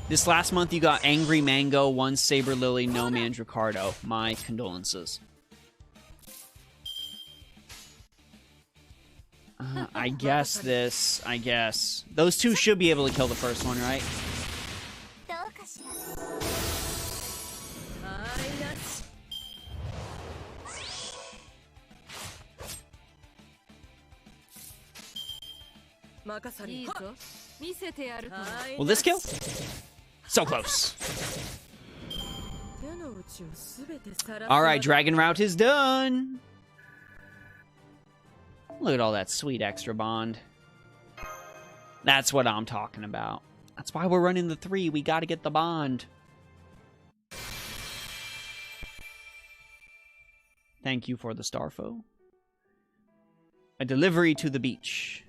This last month you got Angry Mango, 1 Saber Lily, no Mandricardo. My condolences. I guess. Those 2 should be able to kill the first one, right? Will this kill? So close. Alright, Dragon Route is done. Look at all that sweet extra bond. That's what I'm talking about. That's why we're running the 3. We gotta get the bond. Thank you for the Starfo. A delivery to the beach.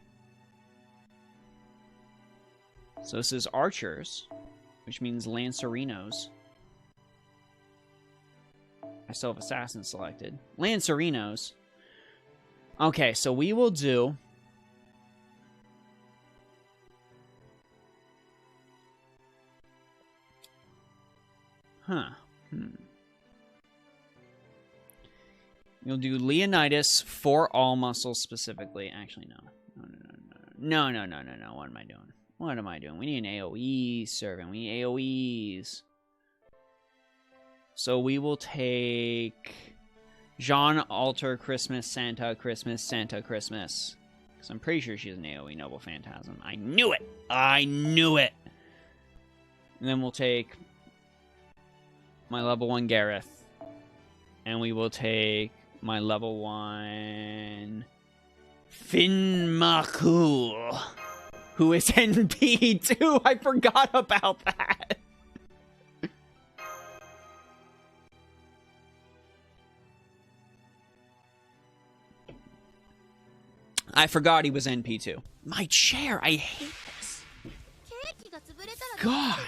So this is archers, which means Lancerinos. I still have assassins selected. Lancerinos. Okay, so we will do... You'll do Leonidas for all muscles specifically. Actually, no. No. What am I doing? What am I doing? We need an AoE servant. We need AoEs. So we will take Jean Alter Christmas, Santa Christmas, Santa Christmas. Because I'm pretty sure she's an AoE Noble Phantasm. I knew it! I knew it! And then we'll take my level 1 Gareth. And we will take my level 1 Finn Makul, who is NP too. I forgot about that. I forgot he was NP too. My chair, I hate this. God.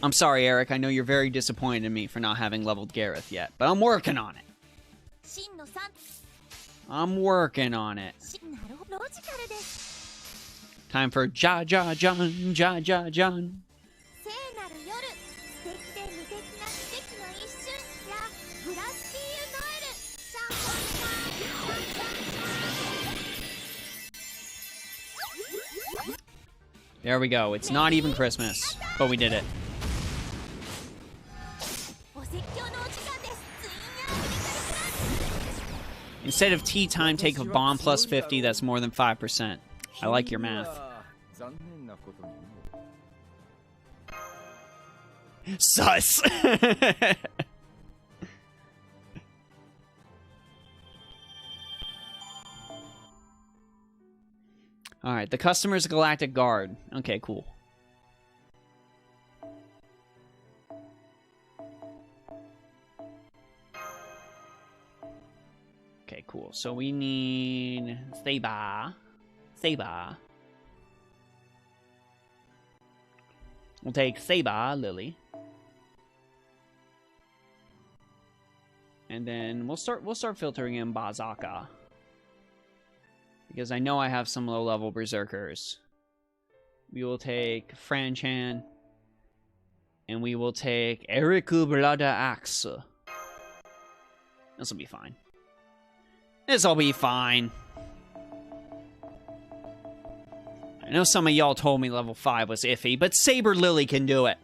I'm sorry, Eric. I know you're very disappointed in me for not having leveled Gareth yet, but I'm working on it. I'm working on it. Time for John. There we go. It's not even Christmas, but we did it. Instead of tea time, take a bomb plus 50. That's more than 5%. I like your math. Sus. Alright, the customer's a Galactic Guard. Okay, cool. Okay, cool. So we need Theba. We'll take Theba, Lily. And then we'll start filtering in Bazaka. Because I know I have some low-level berserkers. We will take Franchan. And we will take Eriku Blada Axe. This'll be fine. This'll be fine. I know some of y'all told me level 5 was iffy, but Saber Lily can do it.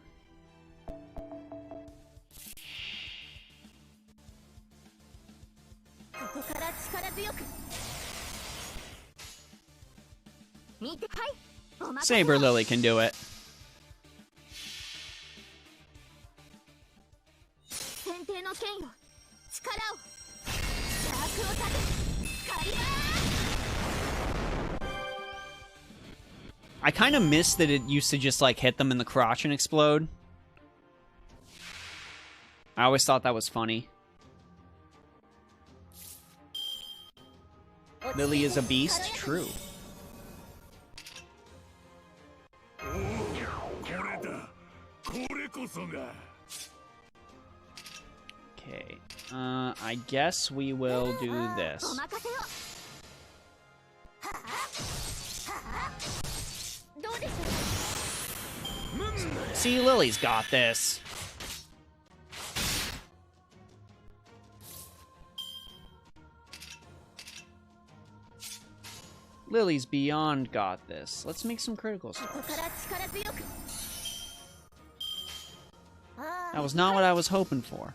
Saber Lily can do it. I kind of miss that it used to just, like, hit them in the crotch and explode. I always thought that was funny. Lily is a beast? True. Okay. I guess we will do this. See, Lily's got this. Lily's beyond got this. Let's make some critical stars. That was not what I was hoping for.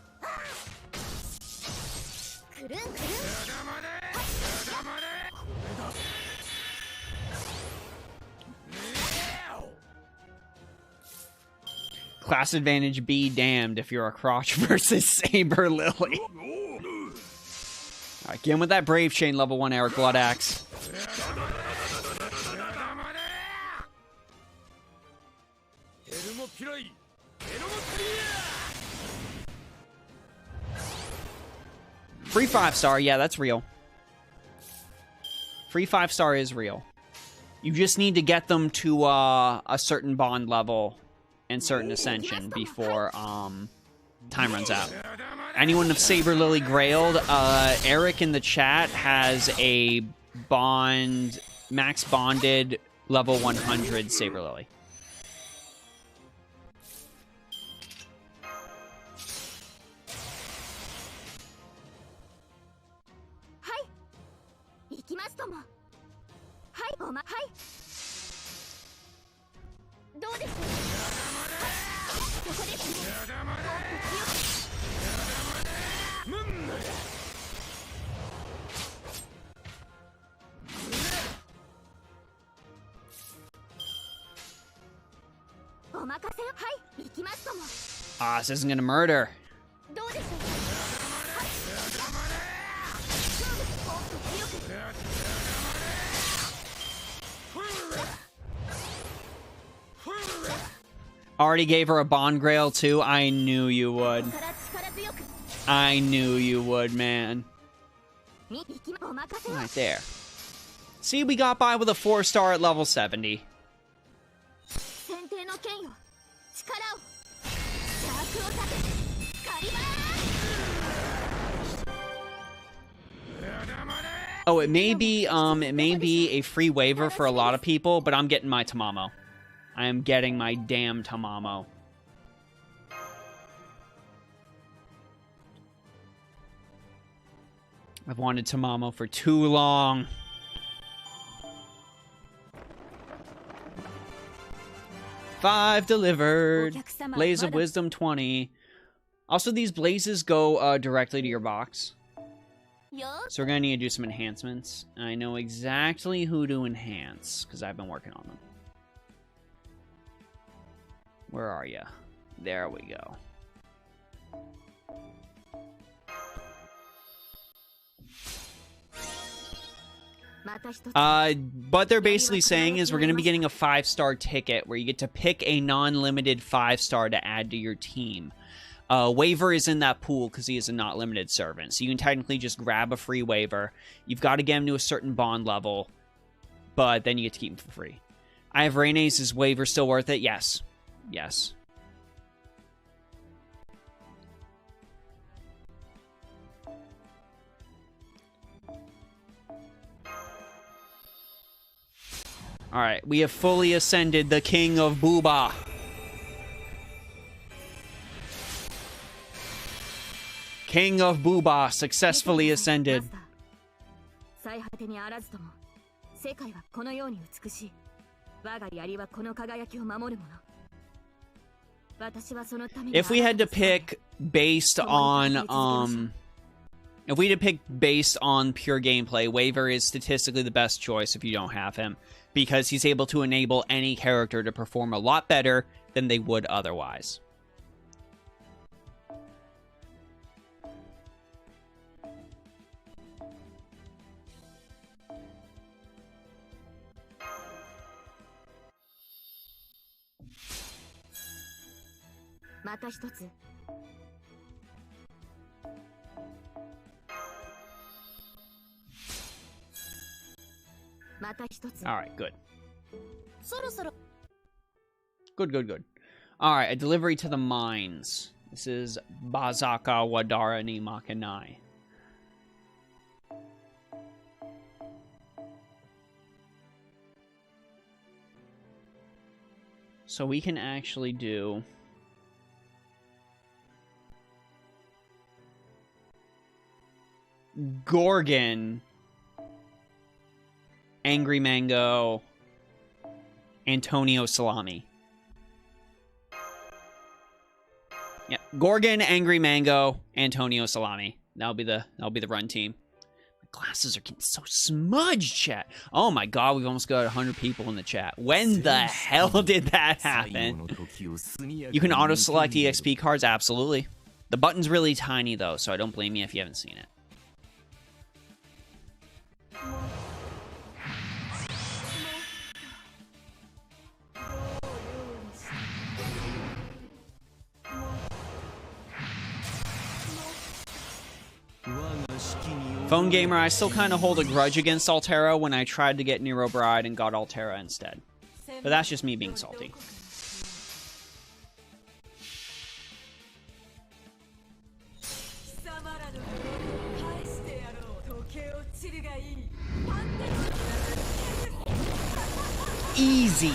Class advantage be damned if you're a crotch versus Saber Lily. Alright, get in with that Brave Chain level 1 Eric Blood Axe. Free 5-star, yeah, that's real. Free 5-star is real. You just need to get them to a certain bond level and certain ascension before time runs out. Anyone of Saber Lily Grailed, Eric in the chat has a max bonded level 100 Saber Lily. Ah, this isn't gonna murder. Already gave her a Bond Grail too. I knew you would. I knew you would, man. Right there. See, we got by with a 4-star at level 70. Oh, it may be a free waiver for a lot of people, but I'm getting my Tamamo. I am getting my damn Tamamo. I've wanted Tamamo for too long. $5 delivered. Blaze of Wisdom 20. Also, these blazes go directly to your box. So we're going to need to do some enhancements. I know exactly who to enhance, because I've been working on them. Where are you? There we go. What they're basically saying is we're going to be getting a 5-star ticket where you get to pick a non-limited 5-star to add to your team. Waiver is in that pool because he is a not limited servant. So you can technically just grab a free waiver. You've got to get him to a certain bond level, but then you get to keep him for free. I have Reyne's. Is waiver still worth it? Yes. Yes. Alright, we have fully ascended the King of Booba. King of Booba successfully ascended. If we had to pick based on pure gameplay, Waiver is statistically the best choice if you don't have him, because he's able to enable any character to perform a lot better than they would otherwise. Alright, good. Good. Alright, a delivery to the mines. This is Bazaka Wadara ni Makanai. So we can actually do... Gorgon, Angry Mango, Antonio Salami. Yeah, Gorgon, Angry Mango, Antonio Salami. That'll be the run team. My glasses are getting so smudged, chat. Oh my god, we've almost got 100 people in the chat. When the hell did that happen? You can auto select EXP cards, absolutely. The button's really tiny though, so I don't blame you if you haven't seen it. Phone Gamer, I still kind of hold a grudge against Altera when I tried to get Nero Bride and got Altera instead. But that's just me being salty. Easy.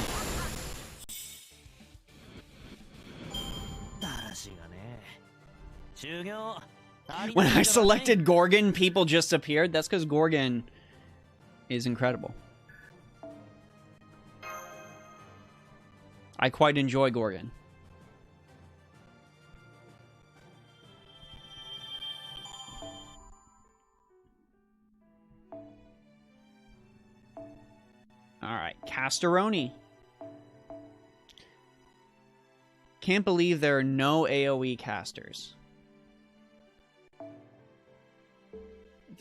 When I selected Gorgon, people just appeared. That's because Gorgon is incredible. I quite enjoy Gorgon. Alright, Castoroni. Can't believe there are no AoE casters.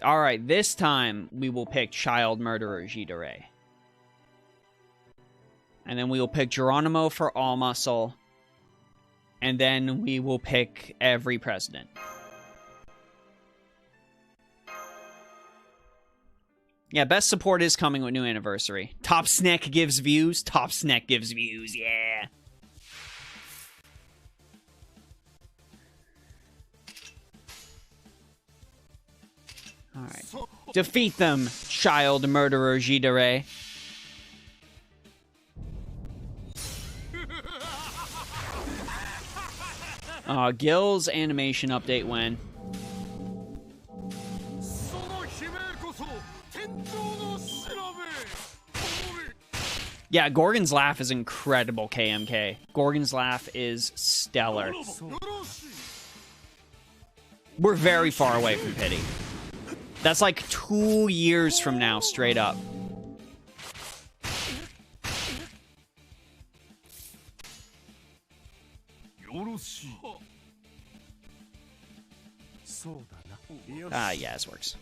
Alright, this time we will pick Child Murderer Jidere. And then we will pick Geronimo for all muscle. And then we will pick every president. Yeah, best support is coming with new anniversary. Top Snack gives views. Top Snack gives views, yeah. Alright. Defeat them, Child Murderer Jidere. Gil's animation update when? Yeah, Gorgon's laugh is incredible, KMK. Gorgon's laugh is stellar. We're very far away from Pity. That's like 2 years from now, straight up. Yeah, this works.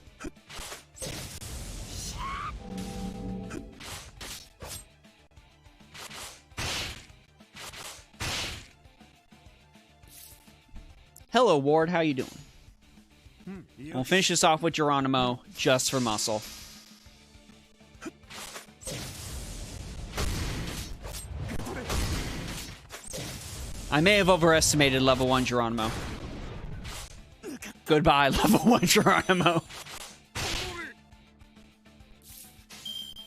Hello, Ward. How you doing? We'll finish this off with Geronimo, just for muscle. I may have overestimated level 1 Geronimo. Goodbye, level 1 Geronimo.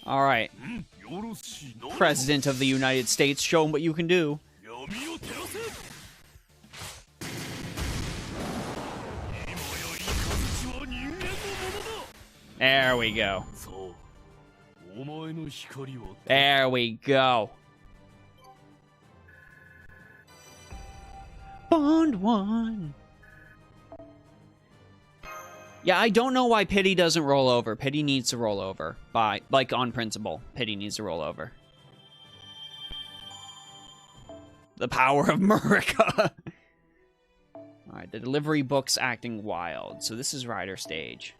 Alright. President of the United States, show him what you can do. There we go. There we go. Bond 1. Yeah, I don't know why Pity doesn't roll over. Pity needs to roll over. Like, on principle. Pity needs to roll over. The power of Murica. Alright, the delivery book's acting wild. So this is Rider Stage.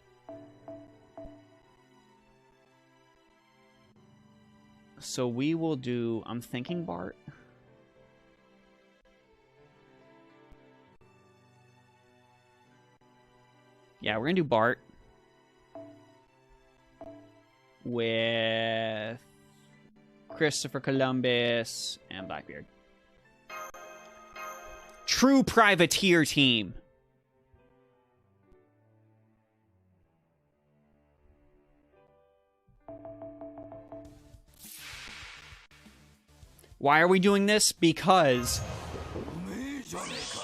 So we will do... I'm thinking Bart. Yeah, we're gonna do Bart. With... Christopher Columbus and Blackbeard. True privateer team. Why are we doing this? Because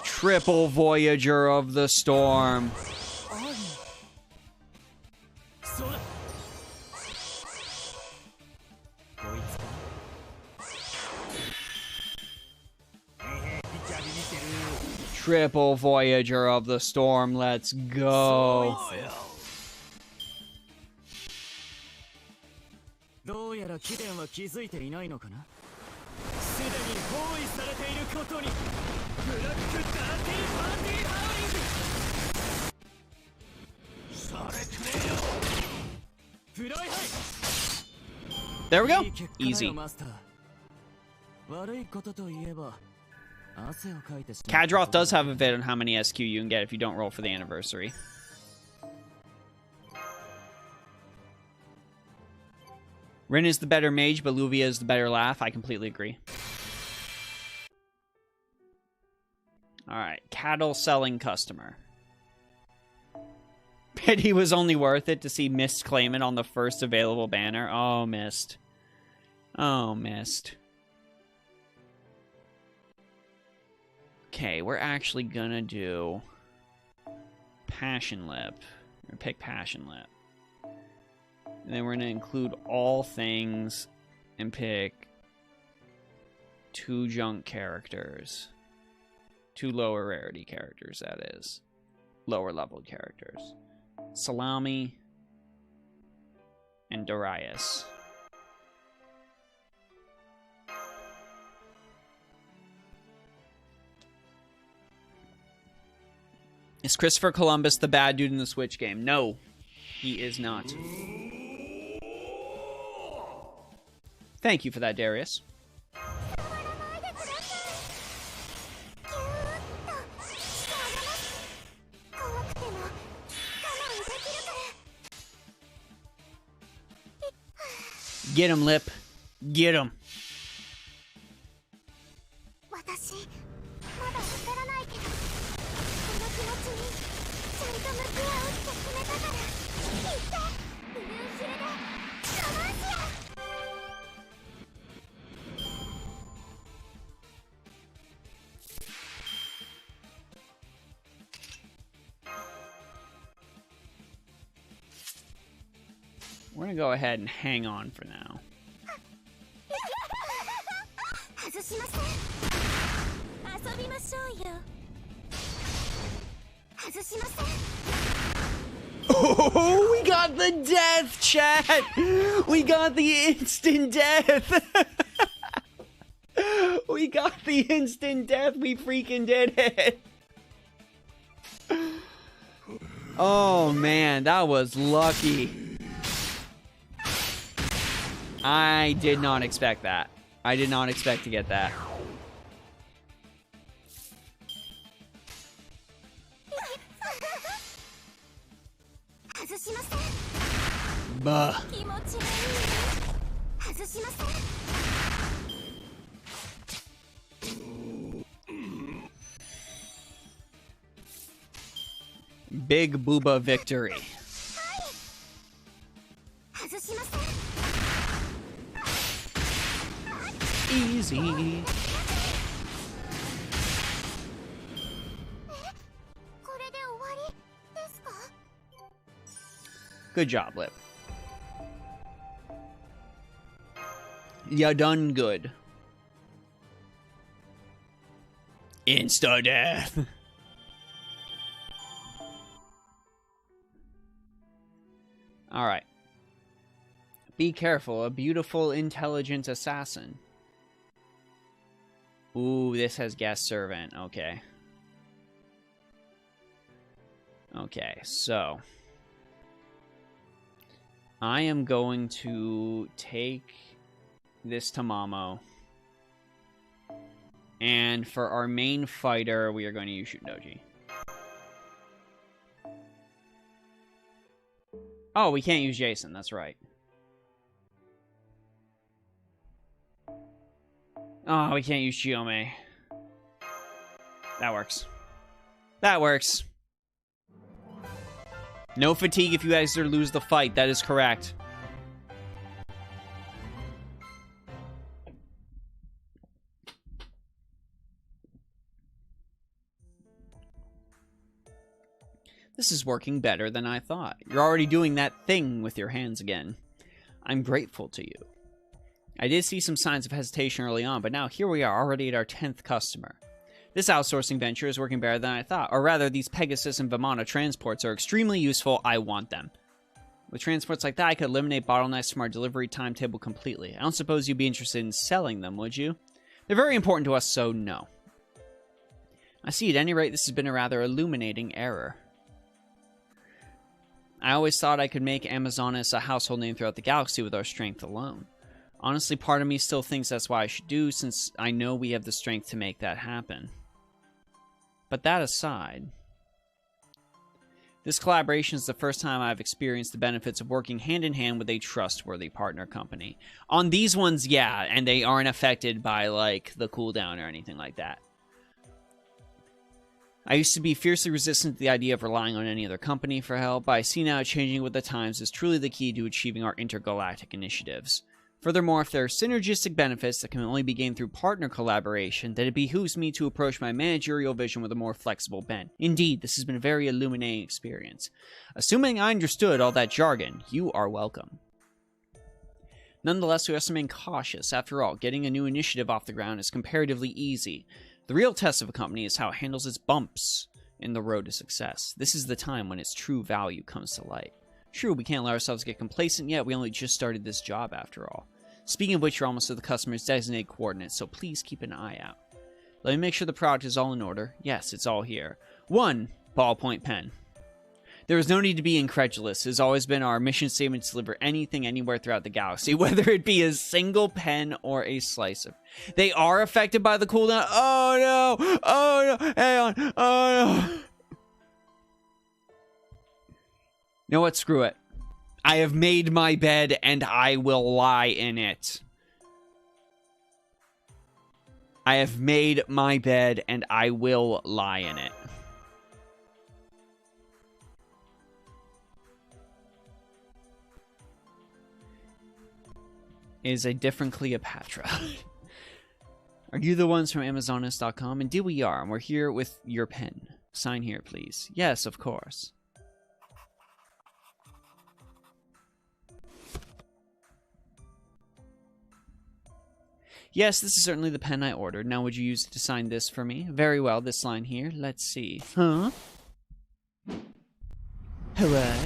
triple Voyager of the Storm. Triple Voyager of the Storm, let's go. There we go. Easy. Kadroth does have a vid on how many SQ you can get if you don't roll for the anniversary. Rin is the better mage, but Luvia is the better laugh. I completely agree. Alright, cattle selling customer. Pity was only worth it to see Mist claim it on the first available banner. Oh, Mist. Oh, Mist. Okay, we're actually gonna do Passion Lip. We're gonna pick Passion Lip. And then we're gonna include all things and pick 2 junk characters. 2 lower rarity characters, that is. Lower leveled characters. Salami and Darius. Is Christopher Columbus the bad dude in the Switch game? No, he is not. Thank you for that, Darius. Get him, Lip. Get him. We're gonna go ahead and hang on for now. Oh, we got the death, chat! We got the instant death! We got the instant death, we freaking did it! Oh man, that was lucky. I did not expect that. I did not expect to get that. Buh. Big booba victory. Easy. Good job, Lip. Ya done good. Insta death. Alright. Be careful, a beautiful, intelligent assassin. Ooh, this has guest servant. Okay. Okay, so I am going to take this to Mamo. And for our main fighter, we are going to use Shudoji. Oh, we can't use Jason, that's right. Oh, we can't use Chiome. That works. That works. No fatigue if you guys lose the fight. That is correct. This is working better than I thought. You're already doing that thing with your hands again. I'm grateful to you. I did see some signs of hesitation early on, but now here we are, already at our 10th customer. This outsourcing venture is working better than I thought. Or rather, these Pegasus and Vimana transports are extremely useful. I want them. With transports like that, I could eliminate bottlenecks from our delivery timetable completely. I don't suppose you'd be interested in selling them, would you? They're very important to us, so no. I see, at any rate, this has been a rather illuminating error. I always thought I could make Amazonas a household name throughout the galaxy with our strength alone. Honestly, part of me still thinks that's what I should do, since I know we have the strength to make that happen. But that aside, This collaboration is the first time I've experienced the benefits of working hand-in-hand with a trustworthy partner company. On these ones, yeah, and they aren't affected by, like, the cooldown or anything like that. I used to be fiercely resistant to the idea of relying on any other company for help, but I see now changing with the times is truly the key to achieving our intergalactic initiatives. Furthermore, if there are synergistic benefits that can only be gained through partner collaboration, then it behooves me to approach my managerial vision with a more flexible bent. Indeed, this has been a very illuminating experience. Assuming I understood all that jargon, you are welcome. Nonetheless, we have to remain cautious. After all, getting a new initiative off the ground is comparatively easy. The real test of a company is how it handles its bumps in the road to success. This is the time when its true value comes to light. True, we can't let ourselves get complacent yet. We only just started this job after all. Speaking of which, you're almost at the customer's designated coordinates, so please keep an eye out. Let me make sure the product is all in order. Yes, it's all here. 1 ballpoint pen. There is no need to be incredulous. It has always been our mission statement to deliver anything anywhere throughout the galaxy, whether it be a single pen or a slice of... They are affected by the cooldown. Oh no! Oh no! Hang on! Oh no! You know what? Screw it. I have made my bed and I will lie in it. I have made my bed and I will lie in it. It is a different Cleopatra. Are you the ones from Amazonist.com? Indeed we are, and we're here with your pen. Sign here, please. Yes, of course. Yes, this is certainly the pen I ordered. Now would you use it to sign this for me? Very well, this line here. Let's see. Huh? Hooray.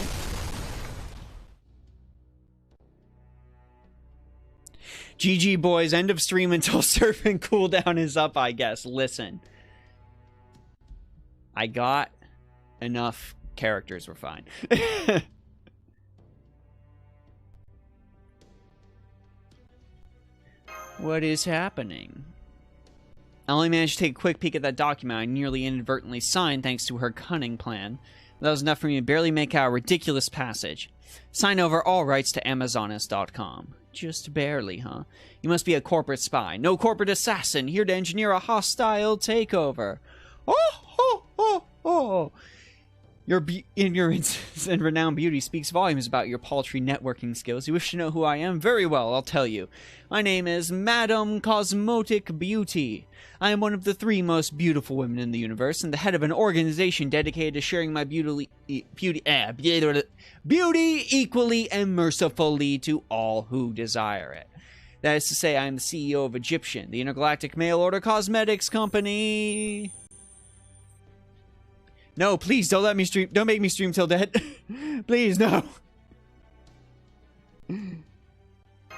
GG boys, end of stream until surfing cooldown is up, I guess. Listen. I got enough characters, we're fine. What is happening? I only managed to take a quick peek at that document I nearly inadvertently signed thanks to her cunning plan. That was enough for me to barely make out a ridiculous passage. Sign over all rights to Amazonist.com. Just barely, huh? You must be a corporate spy. No corporate assassin, here to engineer a hostile takeover. Oh, oh, oh, oh. Your ignorance and renowned beauty speaks volumes about your paltry networking skills. You wish to know who I am? Very well, I'll tell you. My name is Madame Cosmotic Beauty. I am one of the 3 most beautiful women in the universe and the head of an organization dedicated to sharing my beauty equally and mercifully to all who desire it. That is to say, I am the CEO of Egyptian, the Intergalactic Mail Order Cosmetics Company. No, please, don't let me stream. Don't make me stream till dead. Please, no.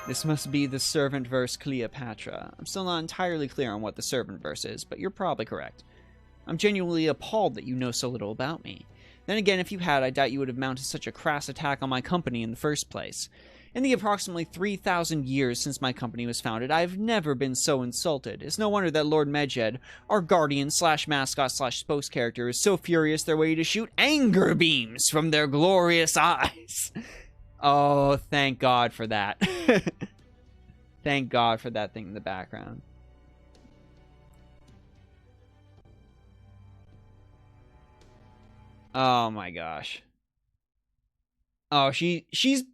This must be the servant verse Cleopatra. I'm still not entirely clear on what the servant verse is, but you're probably correct. I'm genuinely appalled that you know so little about me. Then again, if you had, I doubt you would have mounted such a crass attack on my company in the first place. In the approximately 3,000 years since my company was founded, I've never been so insulted. It's no wonder that Lord Medjed, our guardian slash mascot slash spokes character, is so furious they're ready to shoot anger beams from their glorious eyes. Oh, thank God for that. Thank God for that thing in the background. Oh my gosh. Oh, she is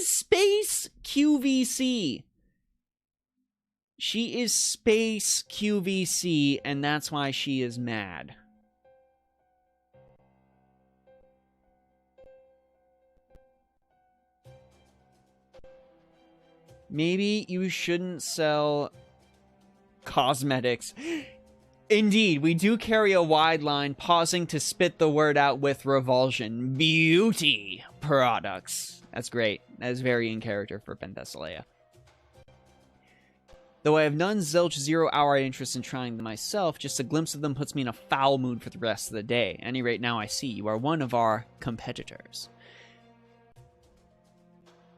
space QVC. She is space QVC, and that's why she is mad. Maybe you shouldn't sell cosmetics. Indeed, we do carry a wide line, pausing to spit the word out with revulsion. Beauty products. That's great. That is very in character for Penthesilea. Though I have none zilch 0-hour interest in trying them myself, just a glimpse of them puts me in a foul mood for the rest of the day. At any rate, now I see you are one of our competitors.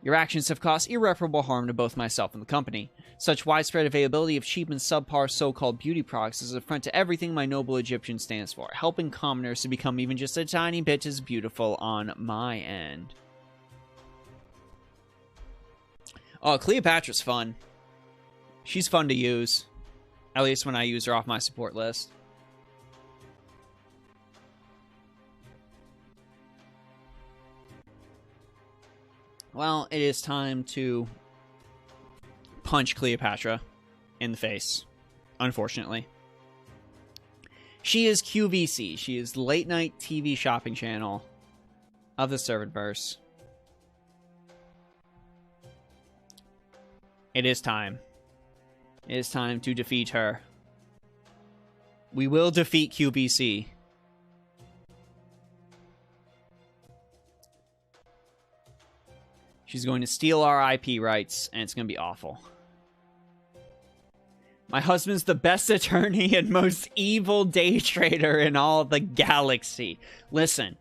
Your actions have caused irreparable harm to both myself and the company. Such widespread availability of cheap and subpar so-called beauty products is an affront to everything my noble Egyptian stands for, helping commoners to become even just a tiny bit as beautiful on my end. Oh, Cleopatra's fun. She's fun to use. At least when I use her off my support list. Well, it is time to punch Cleopatra in the face, unfortunately. She is QVC. She is the late night TV shopping channel of the Servantverse. It is time. It is time to defeat her. We will defeat QVC. She's going to steal our IP rights, and it's going to be awful. My husband's the best attorney and most evil day trader in all the galaxy. Listen,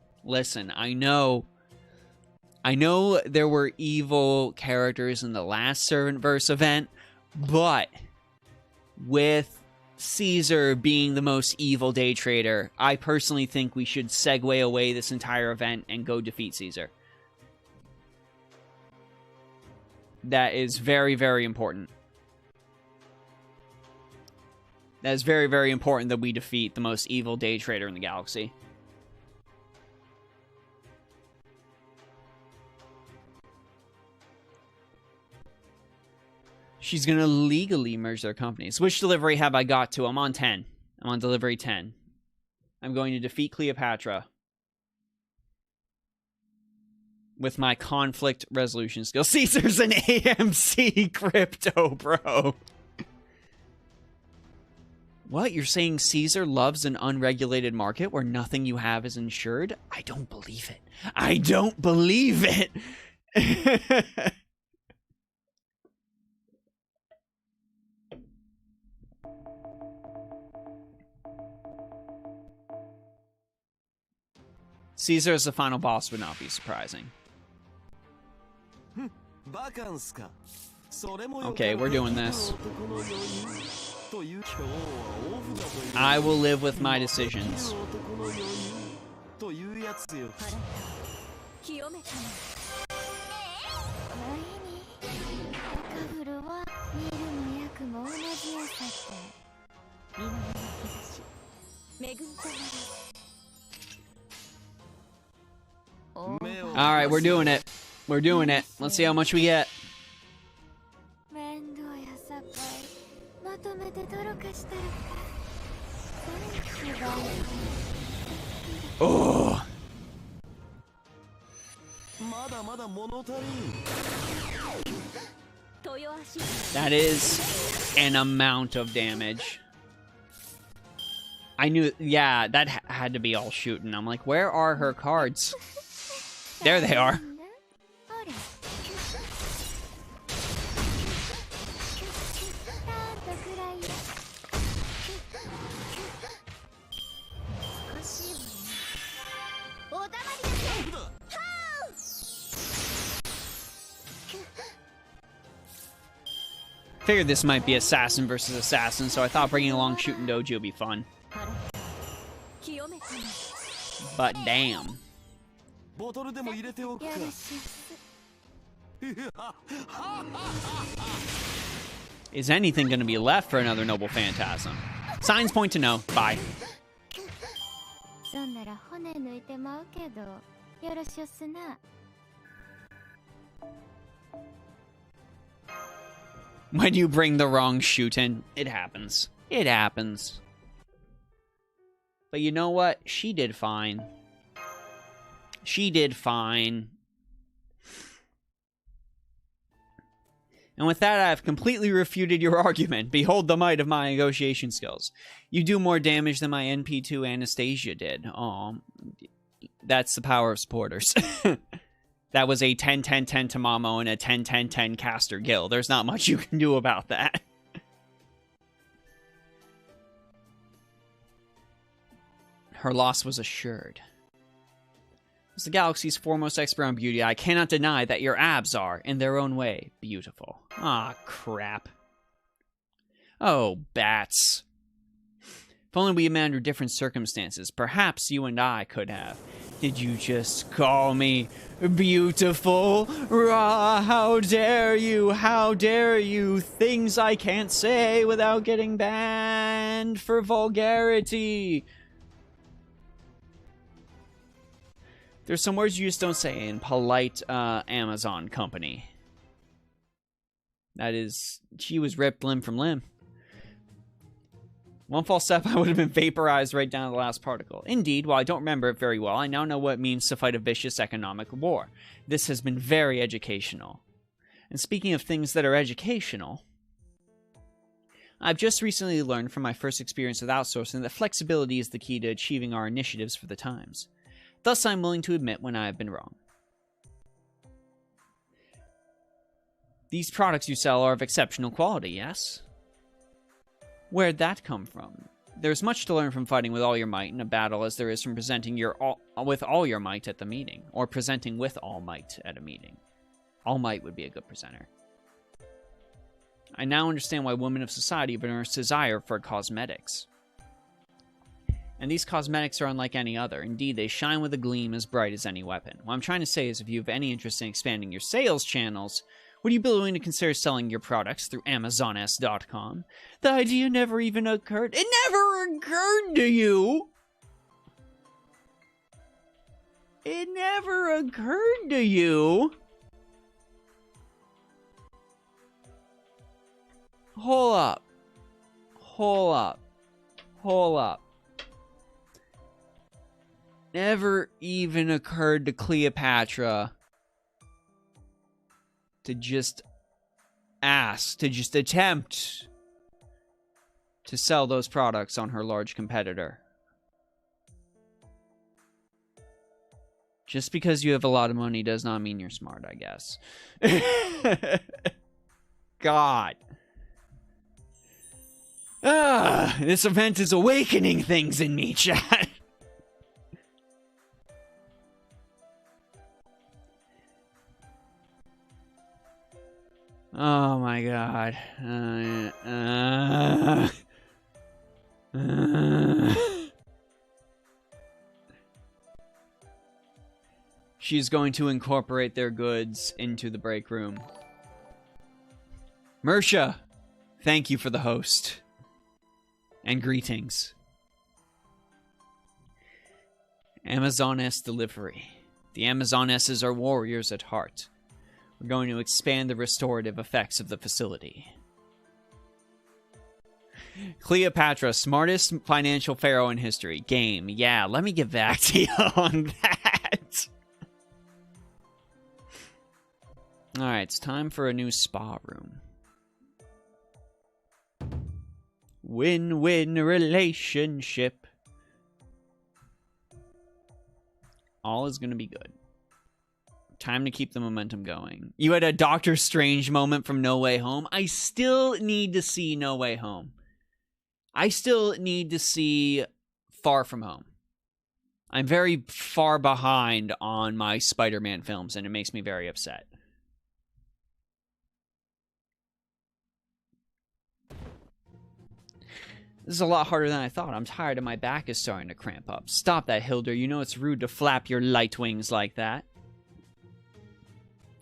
I know there were evil characters in the last Servantverse event, but with Caesar being the most evil day trader, I personally think we should segue away this entire event and go defeat Caesar. That is very, very important. That is very, very important that we defeat the most evil day trader in the galaxy. She's going to legally merge their companies. Which delivery have I got to? I'm on 10. I'm on delivery 10. I'm going to defeat Cleopatra with my conflict resolution skill. Caesar's an AMC crypto, bro. What? You're saying Caesar loves an unregulated market where nothing you have is insured? I don't believe it. I don't believe it. Caesar as the final boss would not be surprising. Okay, we're doing this. I will live with my decisions. Alright, we're doing it. We're doing it. Let's see how much we get. Oh. That is an amount of damage. I knew, yeah, that had to be all shooting. I'm like, where are her cards? There they are. Figured this might be assassin versus assassin, so I thought bringing along Shooting Doji would be fun. But damn. Is anything going to be left for another Noble Phantasm? Signs point to no. Bye. When you bring the wrong Shootin', it happens. It happens. But you know what? She did fine. She did fine. And with that, I have completely refuted your argument. Behold the might of my negotiation skills. You do more damage than my NP2 Anastasia did. Aw, that's the power of supporters. That was a 10-10-10 Tamamo and a 10-10-10 Caster Gil. There's not much you can do about that. Her loss was assured. As the galaxy's foremost expert on beauty, I cannot deny that your abs are, in their own way, beautiful. Ah, crap. Oh, bats. If only we met under different circumstances, perhaps you and I could have. Did you just call me beautiful? Rah, how dare you? How dare you? Things I can't say without getting banned for vulgarity. There's some words you just don't say in polite Amazon company. That is, she was ripped limb from limb. One false step, I would have been vaporized right down to the last particle. Indeed, while I don't remember it very well, I now know what it means to fight a vicious economic war. This has been very educational. And speaking of things that are educational, I've just recently learned from my first experience with outsourcing that flexibility is the key to achieving our initiatives for the times. Thus, I'm willing to admit when I have been wrong. These products you sell are of exceptional quality, yes? Where'd that come from? There's much to learn from fighting with all your might in a battle as there is from presenting with all your might at the meeting, or presenting with all might at a meeting. All might would be a good presenter. I now understand why women of society have an desire for cosmetics. And these cosmetics are unlike any other. Indeed, they shine with a gleam as bright as any weapon. What I'm trying to say is if you have any interest in expanding your sales channels, would you be willing to consider selling your products through Amazones.com? The idea never even occurred. It never occurred to you! It never occurred to you! Hold up. Hold up. Hold up. Never even occurred to Cleopatra to just ask, to just attempt to sell those products on her large competitor. Just because you have a lot of money does not mean you're smart, I guess. God. This event is awakening things in me, chat. Oh my god. She's going to incorporate their goods into the break room. Mersha, thank you for the host. And greetings. Amazoness Delivery. The Amazonesses are warriors at heart. We're going to expand the restorative effects of the facility. Cleopatra, smartest financial pharaoh in history. Game. Yeah, let me get back to you on that. Alright, it's time for a new spa room. Win-win relationship. All is going to be good. Time to keep the momentum going. You had a Doctor Strange moment from No Way Home. I still need to see No Way Home. I still need to see Far From Home. I'm very far behind on my Spider-Man films, and it makes me very upset. This is a lot harder than I thought. I'm tired and my back is starting to cramp up. Stop that, Hilder. You know it's rude to flap your light wings like that.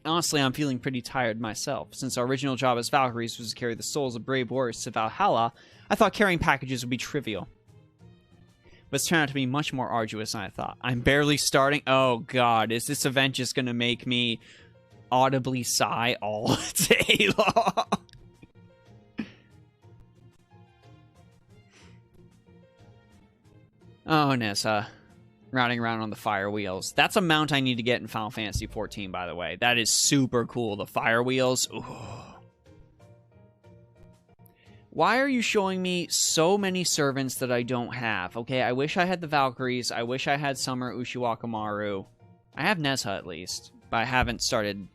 Honestly, I'm feeling pretty tired myself. Since our original job as Valkyries was to carry the souls of brave warriors to Valhalla, I thought carrying packages would be trivial. But it's turned out to be much more arduous than I thought. I'm barely starting. Oh god, is this event just going to make me audibly sigh all day long? Oh, Nessa. Riding around on the fire wheels. That's a mount I need to get in Final Fantasy XIV, by the way. That is super cool. The fire wheels. Ooh. Why are you showing me so many servants that I don't have? Okay, I wish I had the Valkyries. I wish I had Summer Ushiwakamaru. I have Nezha at least, but I haven't started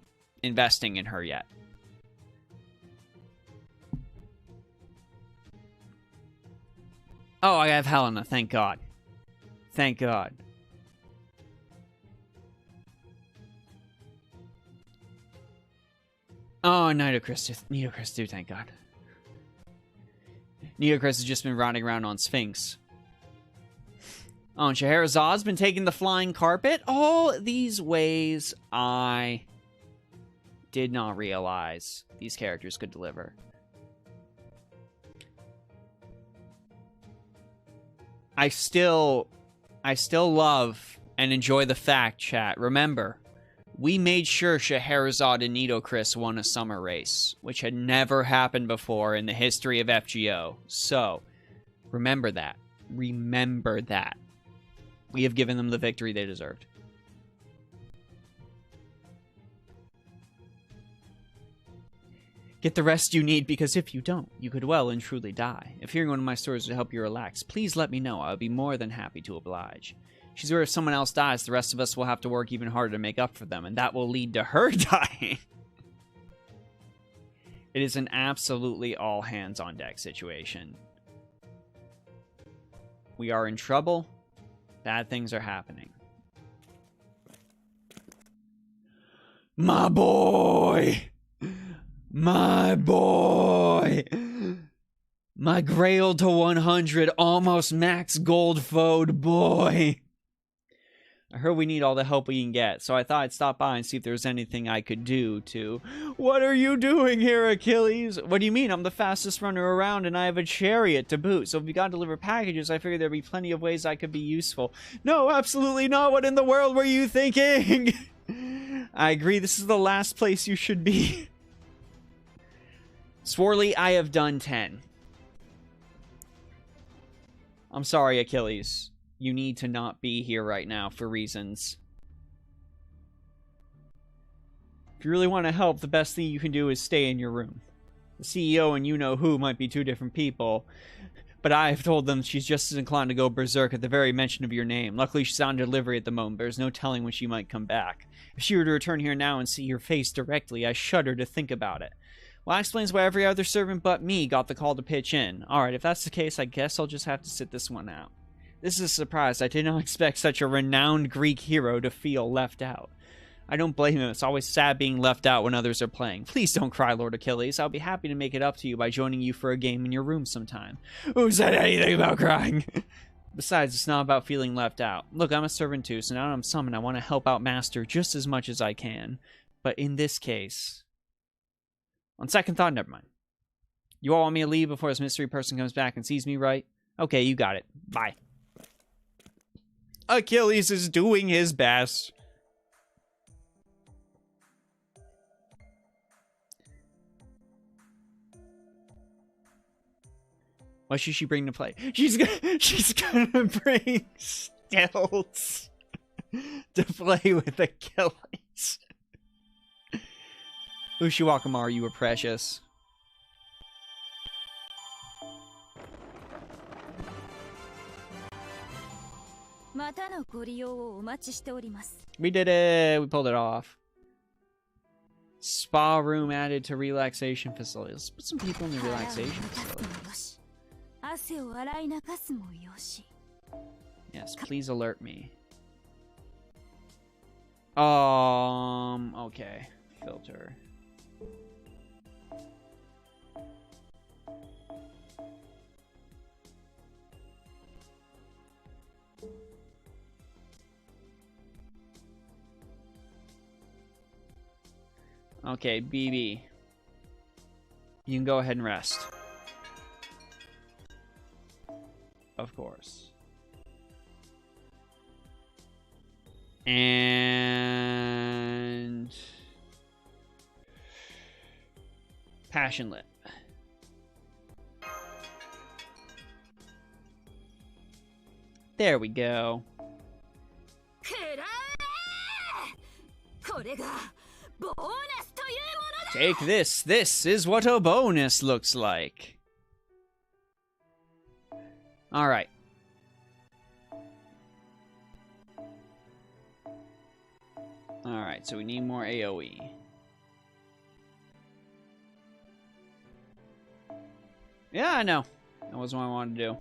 investing in her yet. Oh, I have Helena. Thank God. Thank God. Oh, Nitocris too, thank God. Nitocris has just been riding around on Sphinx. Oh, and Scheherazad's been taking the flying carpet? All these ways I did not realize these characters could deliver. I still love and enjoy the fact, chat. Remember, we made sure Scheherazade and Nitocris won a summer race, which had never happened before in the history of FGO. So, remember that. Remember that. We have given them the victory they deserved. Get the rest you need, because if you don't, you could well and truly die. If hearing one of my stories would help you relax, please let me know. I would be more than happy to oblige. She's aware if someone else dies, the rest of us will have to work even harder to make up for them, and that will lead to her dying. It is an absolutely all-hands-on-deck situation. We are in trouble. Bad things are happening. My boy! My boy! My Grail to 100, almost max gold foed boy! I heard we need all the help we can get, so I thought I'd stop by and see if there was anything I could do to... What are you doing here, Achilles? What do you mean? I'm the fastest runner around and I have a chariot to boot, so if you gotta deliver packages, I figured there'd be plenty of ways I could be useful. No, absolutely not! What in the world were you thinking? I agree, this is the last place you should be. Swarley, I have done 10. I'm sorry, Achilles. You need to not be here right now for reasons. If you really want to help, the best thing you can do is stay in your room. The CEO and you-know-who might be two different people, but I have told them she's just as inclined to go berserk at the very mention of your name. Luckily, she's on delivery at the moment, but there's no telling when she might come back. If she were to return here now and see your face directly, I shudder to think about it. Well, that explains why every other servant but me got the call to pitch in. Alright, if that's the case, I guess I'll just have to sit this one out. This is a surprise. I did not expect such a renowned Greek hero to feel left out. I don't blame him. It's always sad being left out when others are playing. Please don't cry, Lord Achilles. I'll be happy to make it up to you by joining you for a game in your room sometime. Who said anything about crying? Besides, it's not about feeling left out. Look, I'm a servant too, so now that I'm summoned, I want to help out Master just as much as I can. But in this case... On second thought, never mind. You all want me to leave before this mystery person comes back and sees me, right? Okay, you got it. Bye. Achilles is doing his best. What should she bring to play? She's gonna bring stilts to play with Achilles. Ushiwakamaru, you were precious. We did it! We pulled it off. Spa room added to relaxation facility. Let's put some people in the relaxation facility. Yes, please alert me. Okay. Filter. Okay, BB. You can go ahead and rest. Of course. And... Passionate. There we go. Take this. This is what a bonus looks like. Alright. Alright, so we need more AoE. Yeah, I know. That wasn't what I wanted to do.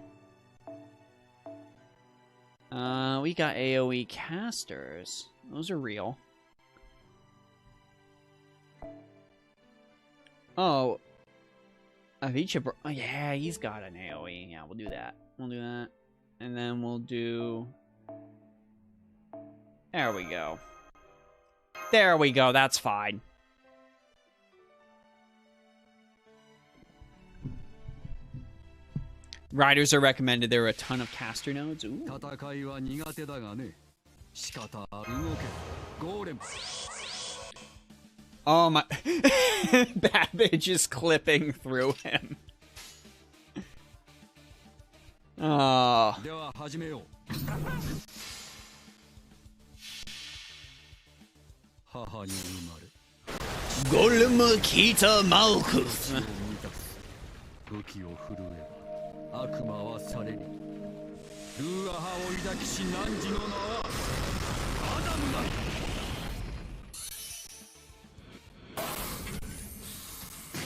We got AoE casters. Those are real. Oh. Avicii. Oh, yeah, he's got an AoE. Yeah, we'll do that. We'll do that. And then we'll do... There we go. There we go. That's fine. Riders are recommended. There are a ton of caster nodes. Ooh. Oh my... Babbage is clipping through him. Oh. Golem Kita Malkuth.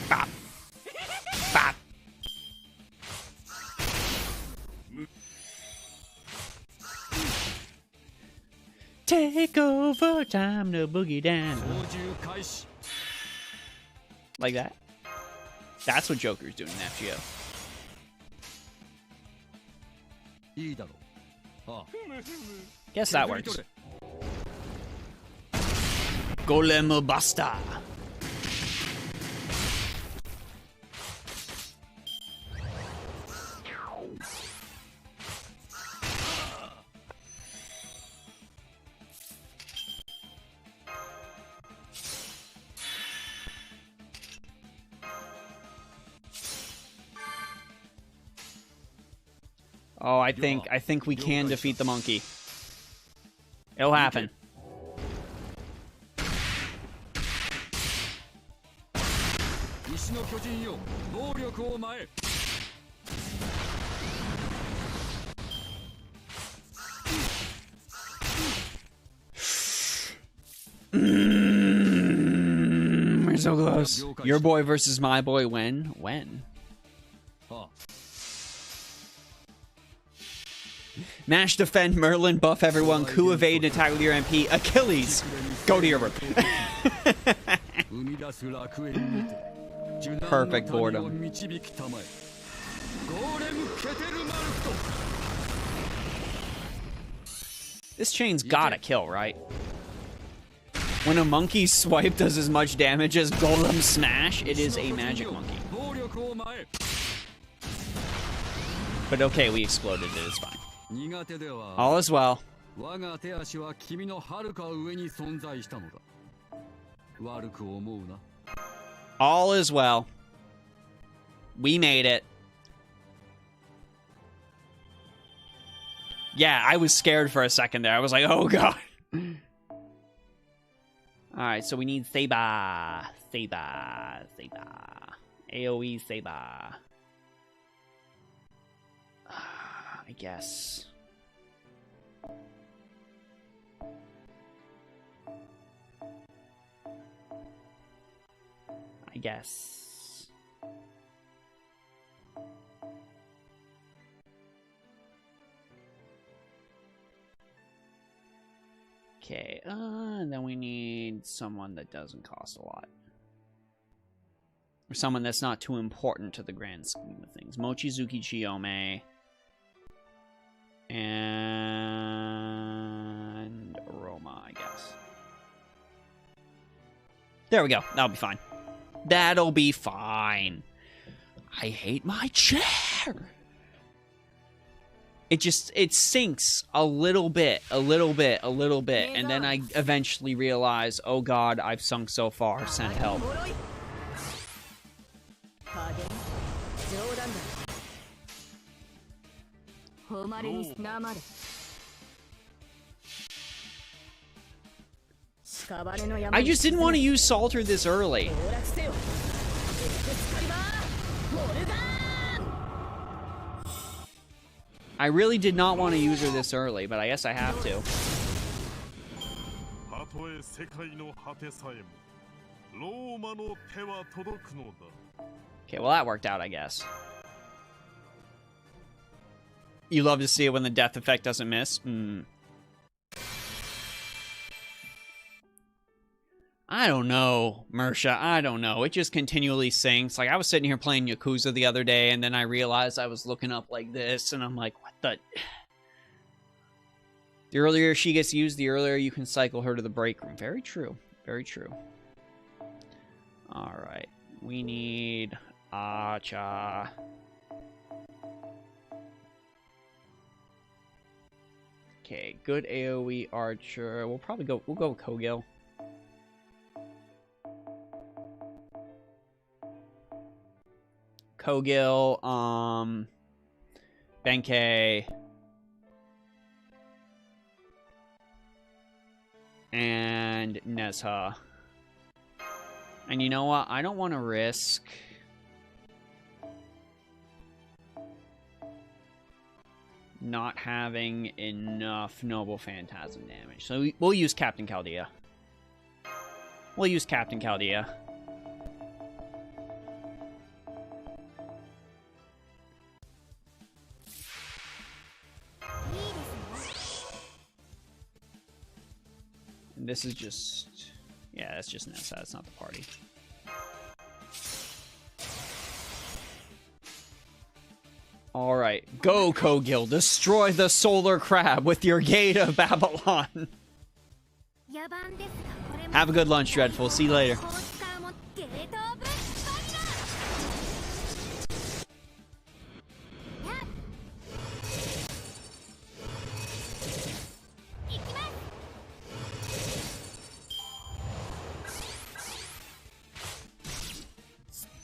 Bop. Bop. Take over, time to boogie down. Like that? That's what Joker's doing in FGO. Guess that works. Golem Basta. Oh, I think we can defeat the monkey. It'll happen. We're so close. Your boy versus my boy. When? When? Mash, defend, Merlin, buff everyone, coup, evade, attack with your MP, Achilles, go to your room. Perfect boredom. This chain's gotta kill, right? When a monkey's swipe does as much damage as Golem Smash, it is a magic monkey. But okay, we exploded it, it's fine. All is well. All is well. We made it. Yeah, I was scared for a second there. I was like, oh god. Alright, so we need Seba. Seba. Seba. AoE Seba. I guess. I guess. Okay, and then we need someone that doesn't cost a lot. Or someone that's not too important to the grand scheme of things. Mochizuki Chiyome. And Aroma, I guess. There we go. That'll be fine. That'll be fine. I hate my chair. It sinks a little bit, and then I eventually realize, oh god, I've sunk so far, send help. I just didn't want to use Salter this early. I really did not want to use her this early, but I guess I have to. Okay, well that worked out, I guess. You love to see it when the death effect doesn't miss? I don't know, Mersha. I don't know. It just continually syncs. Like, I was sitting here playing Yakuza the other day, and then I realized I was looking up like this, and I'm like, what the... The earlier she gets used, the earlier you can cycle her to the break room. Very true. Very true. Alright. We need... Acha. Okay, good AoE archer. We'll go with Kogil. Kogil, Benkei, and Nezha. And you know what? I don't want to risk... not having enough Noble Phantasm damage. So we'll use Captain Chaldea. We'll use Captain Chaldea. And this is just... yeah, that's just Nessa. That's not the party. Alright, go Kogil, destroy the solar crab with your Gate of Babylon. Have a good lunch, Dreadful. See you later.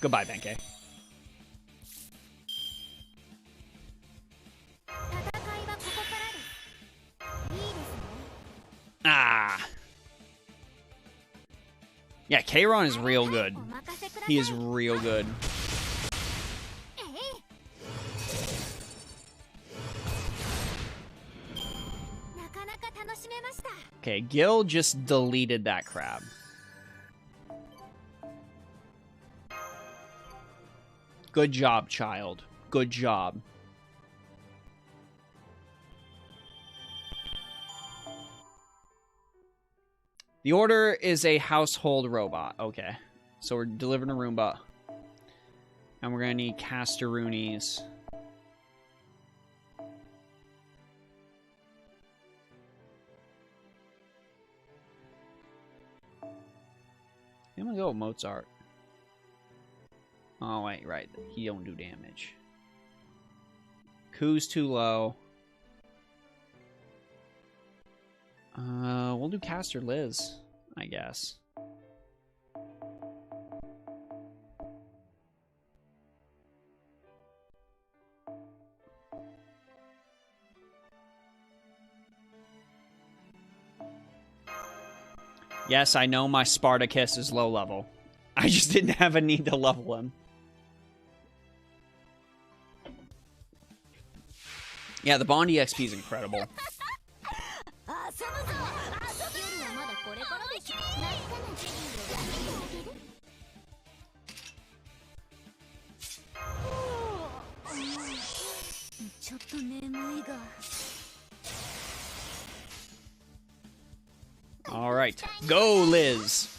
Goodbye, Benkei. Ah. Yeah, Kairon is real good. He is real good. Okay, Gil just deleted that crab. Good job, child. Good job. The order is a household robot. Okay. So we're delivering a Roomba. And we're going to need Castaroonies. I'm going to go with Mozart. Oh, wait, right. He don't do damage. Ku's too low. We'll do Caster Liz, I guess. Yes, I know my Spartacus is low level. I just didn't have a need to level him. Yeah, the Bond EXP is incredible. All right, go, Liz.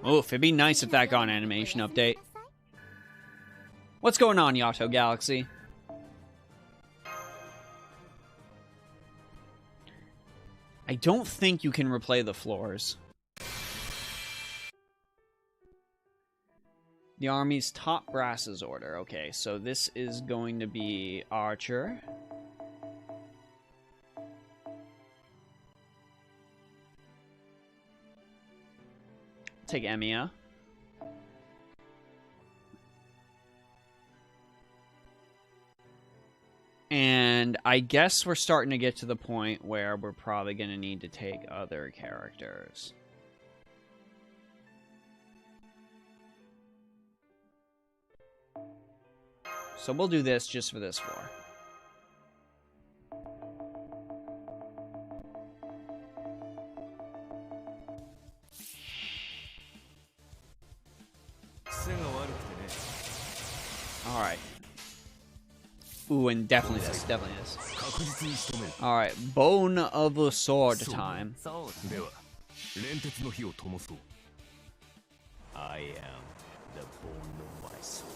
Oof, it'd be nice if that got an animation update. What's going on, Yato Galaxy? I don't think you can replay the floors. The army's top brasses order. Okay, so this is going to be Archer. Take Emiya. And I guess we're starting to get to the point where we're probably going to need to take other characters. So we'll do this just for this floor. Alright. Ooh, and definitely this. Definitely this. Alright, Bone of a Sword time. I am the bone of my soul.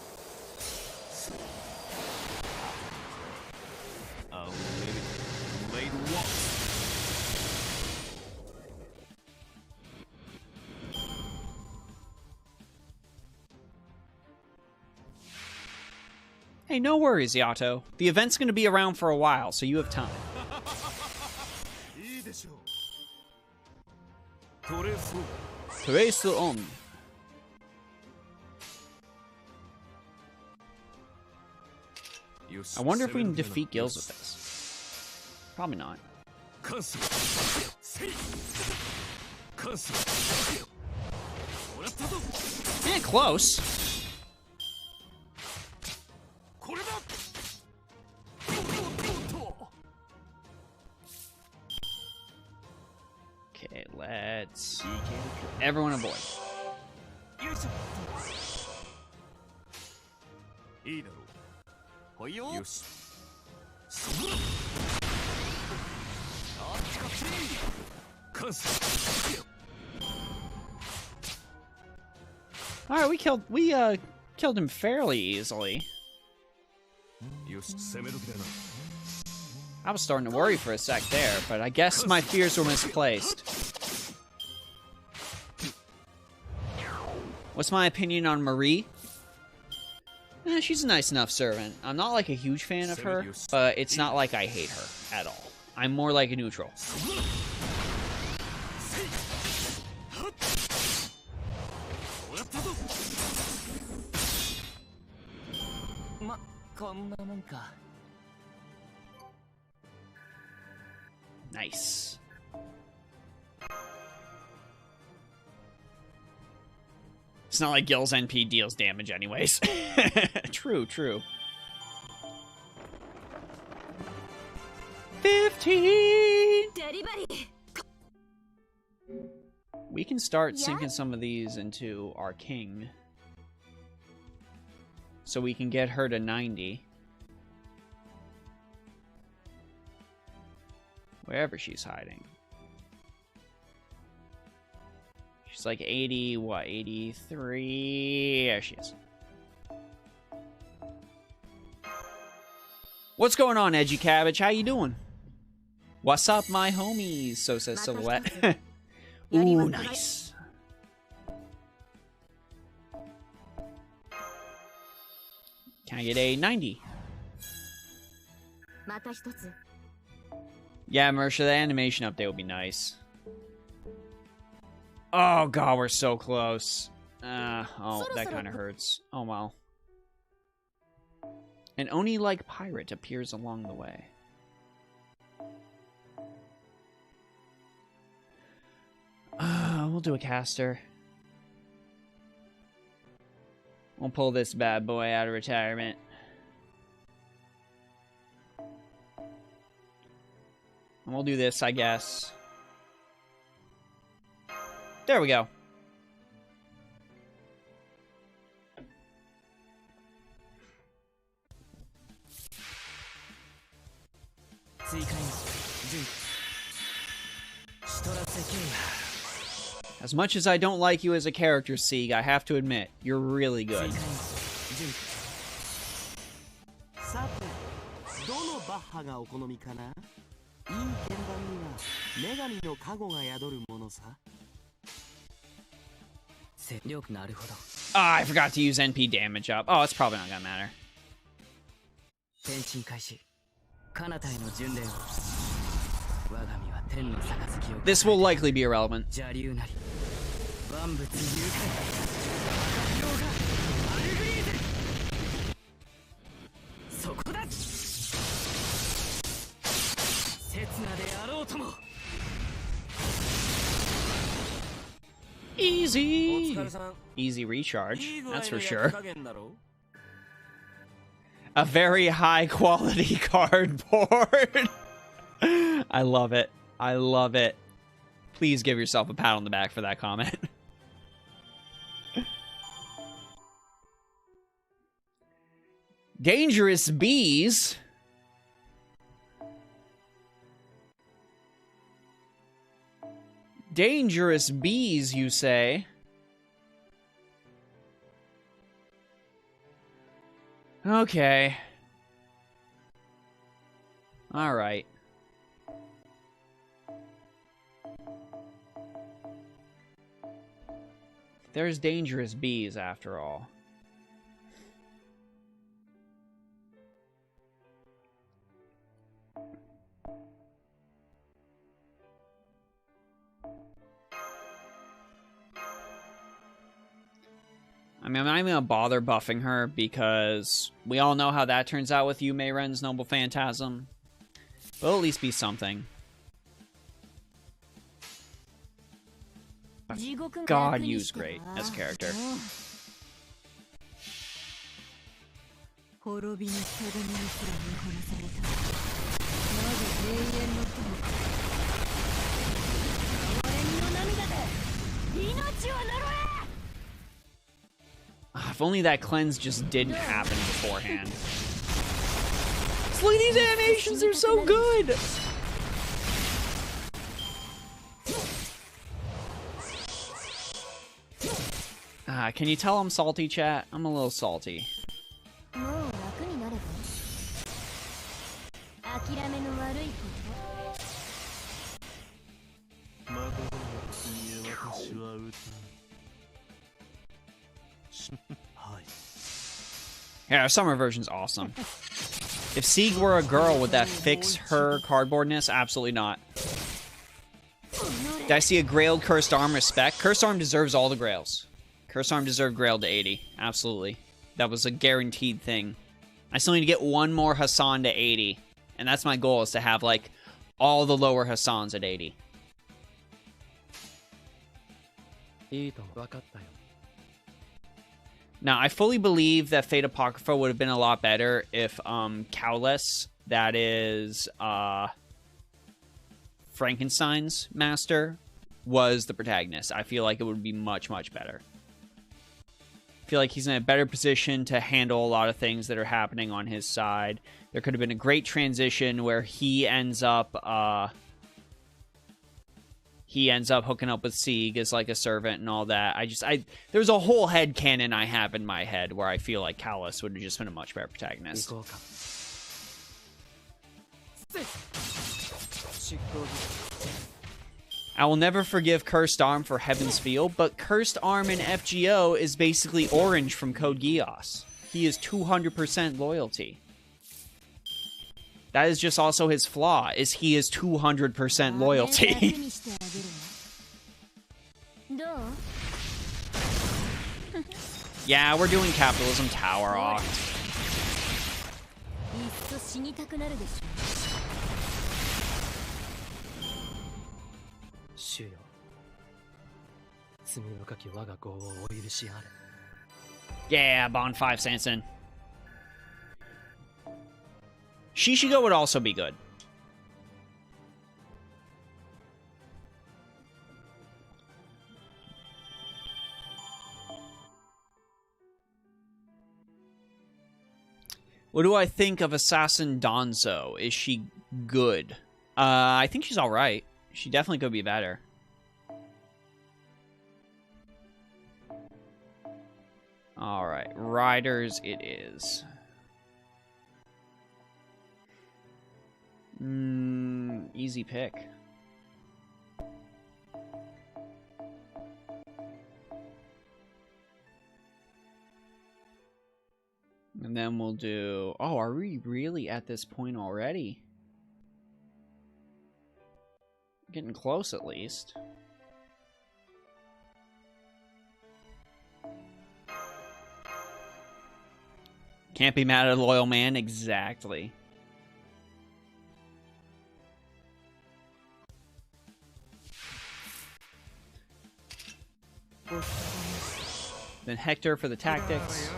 Unlimited blade walks. Hey, no worries, Yato. The event's gonna be around for a while, so you have time. Trace on. I wonder if we can defeat Gills with this. Probably not. Yeah, close. Okay, let's... Everyone avoid. Alright, we killed him fairly easily. I was starting to worry for a sec there, but I guess my fears were misplaced. What's my opinion on Marie? She's a nice enough servant. I'm not like a huge fan of her, but it's not like I hate her at all. I'm more like a neutral. Nice. It's not like Gil's NP deals damage anyways. True, true. 15! We can start sinking some of these into our king. So we can get her to 90. Wherever she's hiding. She's like 80, what, 83? There she is. What's going on, Edgy Cabbage? How you doing? What's up, my homies? So says Silhouette. Ooh, nice. Can I get a 90? Yeah, Mersha, the animation update would be nice. Oh, God, we're so close. Oh, that kind of hurts. Oh, well. An Oni-like pirate appears along the way. We'll do a caster. We'll pull this bad boy out of retirement. And we'll do this, I guess. There we go. As much as I don't like you as a character, Sieg, I have to admit, you're really good. Ah, I forgot to use NP damage up. Oh, it's probably not gonna matter. This will likely be irrelevant. Easy! Easy recharge, that's for sure. A very high quality cardboard. I love it. I love it. Please give yourself a pat on the back for that comment. Dangerous bees? Dangerous bees, you say? Okay. Alright. There's dangerous bees, after all. I mean, I'm not even gonna bother buffing her because we all know how that turns out with Yume Ren's Noble Phantasm. But it'll at least be something. God, Yu's great as a character. If only that cleanse just didn't happen beforehand. Look at these animations, they're so good! Can you tell I'm salty, chat? I'm a little salty. Yeah, our summer version's awesome. If Sieg were a girl, would that fix her cardboardness? Absolutely not. Did I see a Grailed Cursed Arm respect? Cursed Arm deserves all the Grails. Cursed Arm deserved Grailed to 80. Absolutely. That was a guaranteed thing. I still need to get one more Hassan to 80. And that's my goal, is to have, like, all the lower Hassans at 80. Now, I fully believe that Fate Apocrypha would have been a lot better if Cowless, that is Frankenstein's master, was the protagonist. I feel like it would be much, much better. I feel like he's in a better position to handle a lot of things that are happening on his side. There could have been a great transition where he ends up hooking up with Sieg as like a servant and all that. There's a whole headcanon I have in my head where I feel like Callus would have just been a much better protagonist. I will never forgive Cursed Arm for Heaven's Field, but Cursed Arm in FGO is basically Orange from Code Geass. He is 200% loyalty. That is just also his flaw, is he is 200% loyalty. Yeah, we're doing Capitalism Tower Oct. Yeah, Bond 5 Sanson. Shishigo would also be good. What do I think of Assassin Donzo? Is she good? I think she's alright. She definitely could be better. Alright, Riders it is. Easy pick. And then we'll do... Oh, are we really at this point already? Getting close, at least. Can't be mad at a loyal man, exactly. Then Hector for the tactics.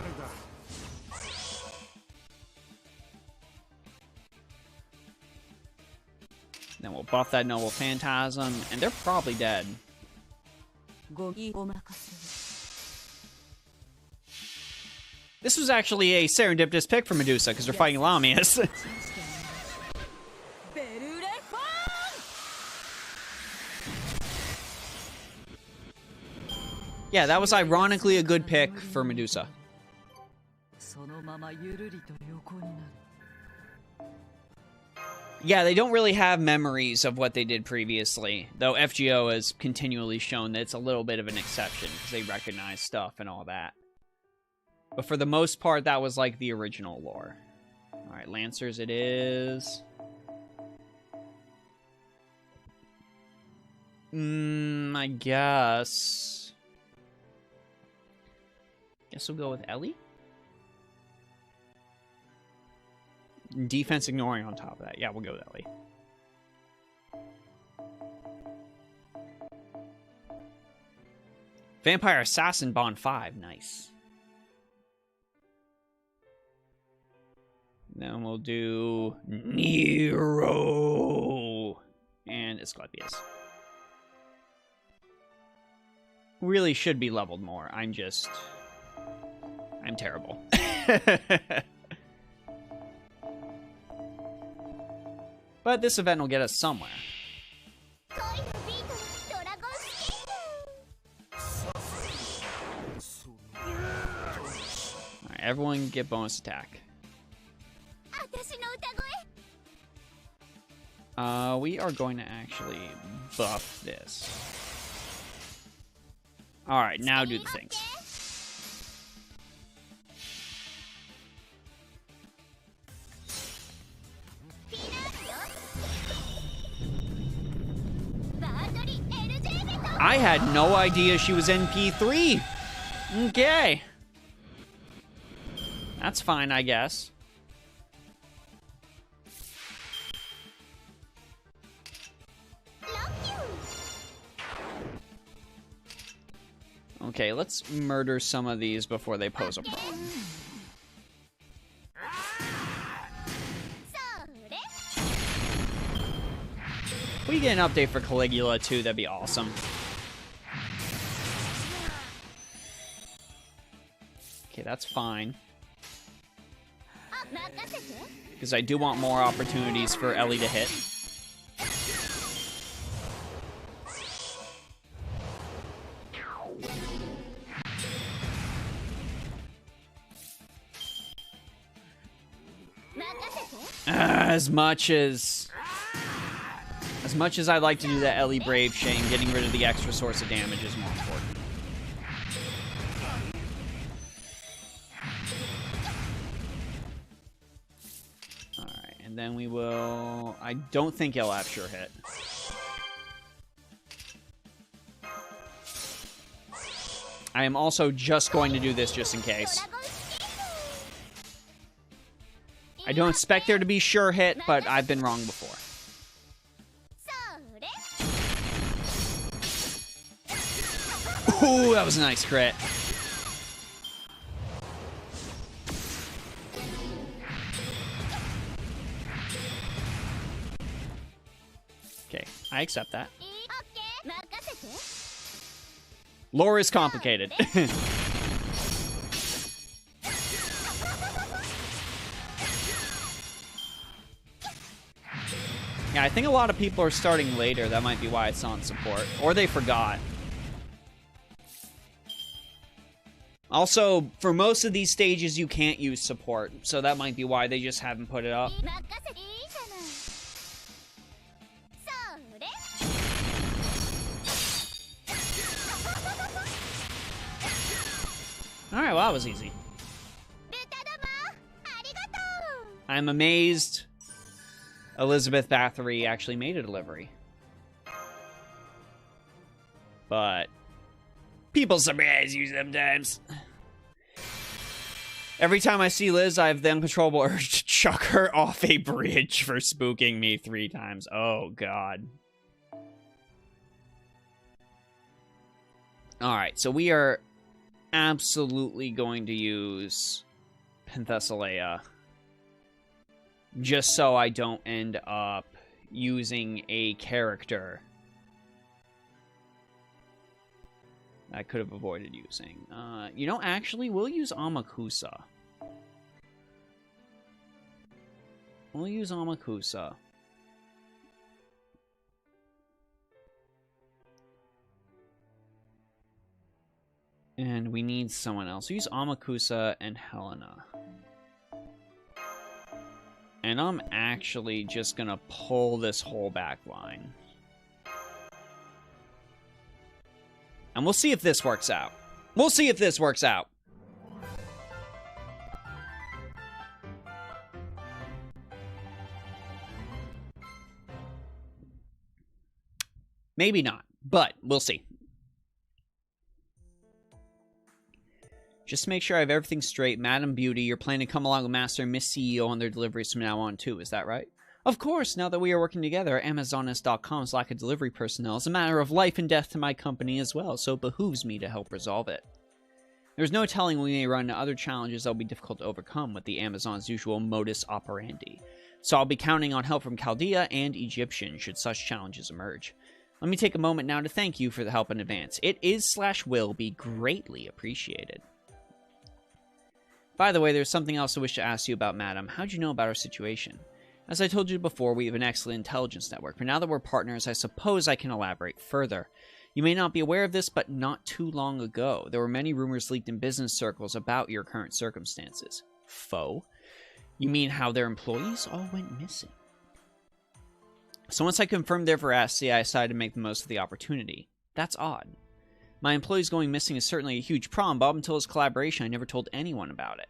Then we'll buff that Noble Phantasm, and they're probably dead. This was actually a serendipitous pick for Medusa, because they're fighting Lamias. Yeah, that was ironically a good pick for Medusa. Yeah, they don't really have memories of what they did previously, though FGO has continually shown that it's a little bit of an exception, because they recognize stuff and all that. But for the most part, that was like the original lore. Alright, Lancers it is. I guess... Guess we'll go with Ellie? Defense ignoring on top of that. Yeah, we'll go with Ellie. Vampire Assassin Bond 5. Nice. Then we'll do Nero and Asclepius. Really should be leveled more. I'm terrible. But this event will get us somewhere. Alright, everyone get bonus attack. We are going to actually buff this. Alright, now do the things. I had no idea she was NP3. Okay. That's fine, I guess. Okay, let's murder some of these before they pose a problem. If we get an update for Caligula too, that'd be awesome. Okay, that's fine. Because I do want more opportunities for Ellie to hit. As much as I'd like to do that Ellie Brave Shane, getting rid of the extra source of damage is more important. Alright, and then we will... I don't think he'll have sure hit. I am also just going to do this just in case. I don't expect there to be sure hit, but I've been wrong before. Ooh, that was a nice crit. Okay, I accept that. Lore is complicated. Yeah, I think a lot of people are starting later. That might be why it's on support. Or they forgot. Also, for most of these stages, you can't use support. So that might be why they just haven't put it up. Alright, well, that was easy. I'm amazed Elizabeth Bathory actually made a delivery. But people surprise you sometimes. Every time I see Liz, I have the uncontrollable urge to chuck her off a bridge for spooking me 3 times. Oh, God. Alright, so we are absolutely going to use Penthesilea. Just so I don't end up using a character I could have avoided using. You know, actually, we'll use Amakusa. We'll use Amakusa. And we need someone else. We'll use Amakusa and Helena. And I'm actually just gonna pull this whole back line. And we'll see if this works out. We'll see if this works out. Maybe not, but we'll see. Just to make sure I have everything straight, Madam Beauty, you're planning to come along with Master and Miss CEO on their deliveries from now on, too. Is that right? Of course, now that we are working together, Amazonist.com's lack of delivery personnel is a matter of life and death to my company as well, so it behooves me to help resolve it. There's no telling we may run into other challenges that will be difficult to overcome with the Amazon's usual modus operandi. So I'll be counting on help from Chaldea and Egyptian should such challenges emerge. Let me take a moment now to thank you for the help in advance. It is/will be greatly appreciated. By the way, there's something else I wish to ask you about, madam. How'd you know about our situation? As I told you before, we have an excellent intelligence network, but now that we're partners, I suppose I can elaborate further. You may not be aware of this, but not too long ago, there were many rumors leaked in business circles about your current circumstances. Faux? You mean how their employees all went missing? So once I confirmed their veracity, I decided to make the most of the opportunity. That's odd. My employees going missing is certainly a huge problem, but up until his collaboration, I never told anyone about it.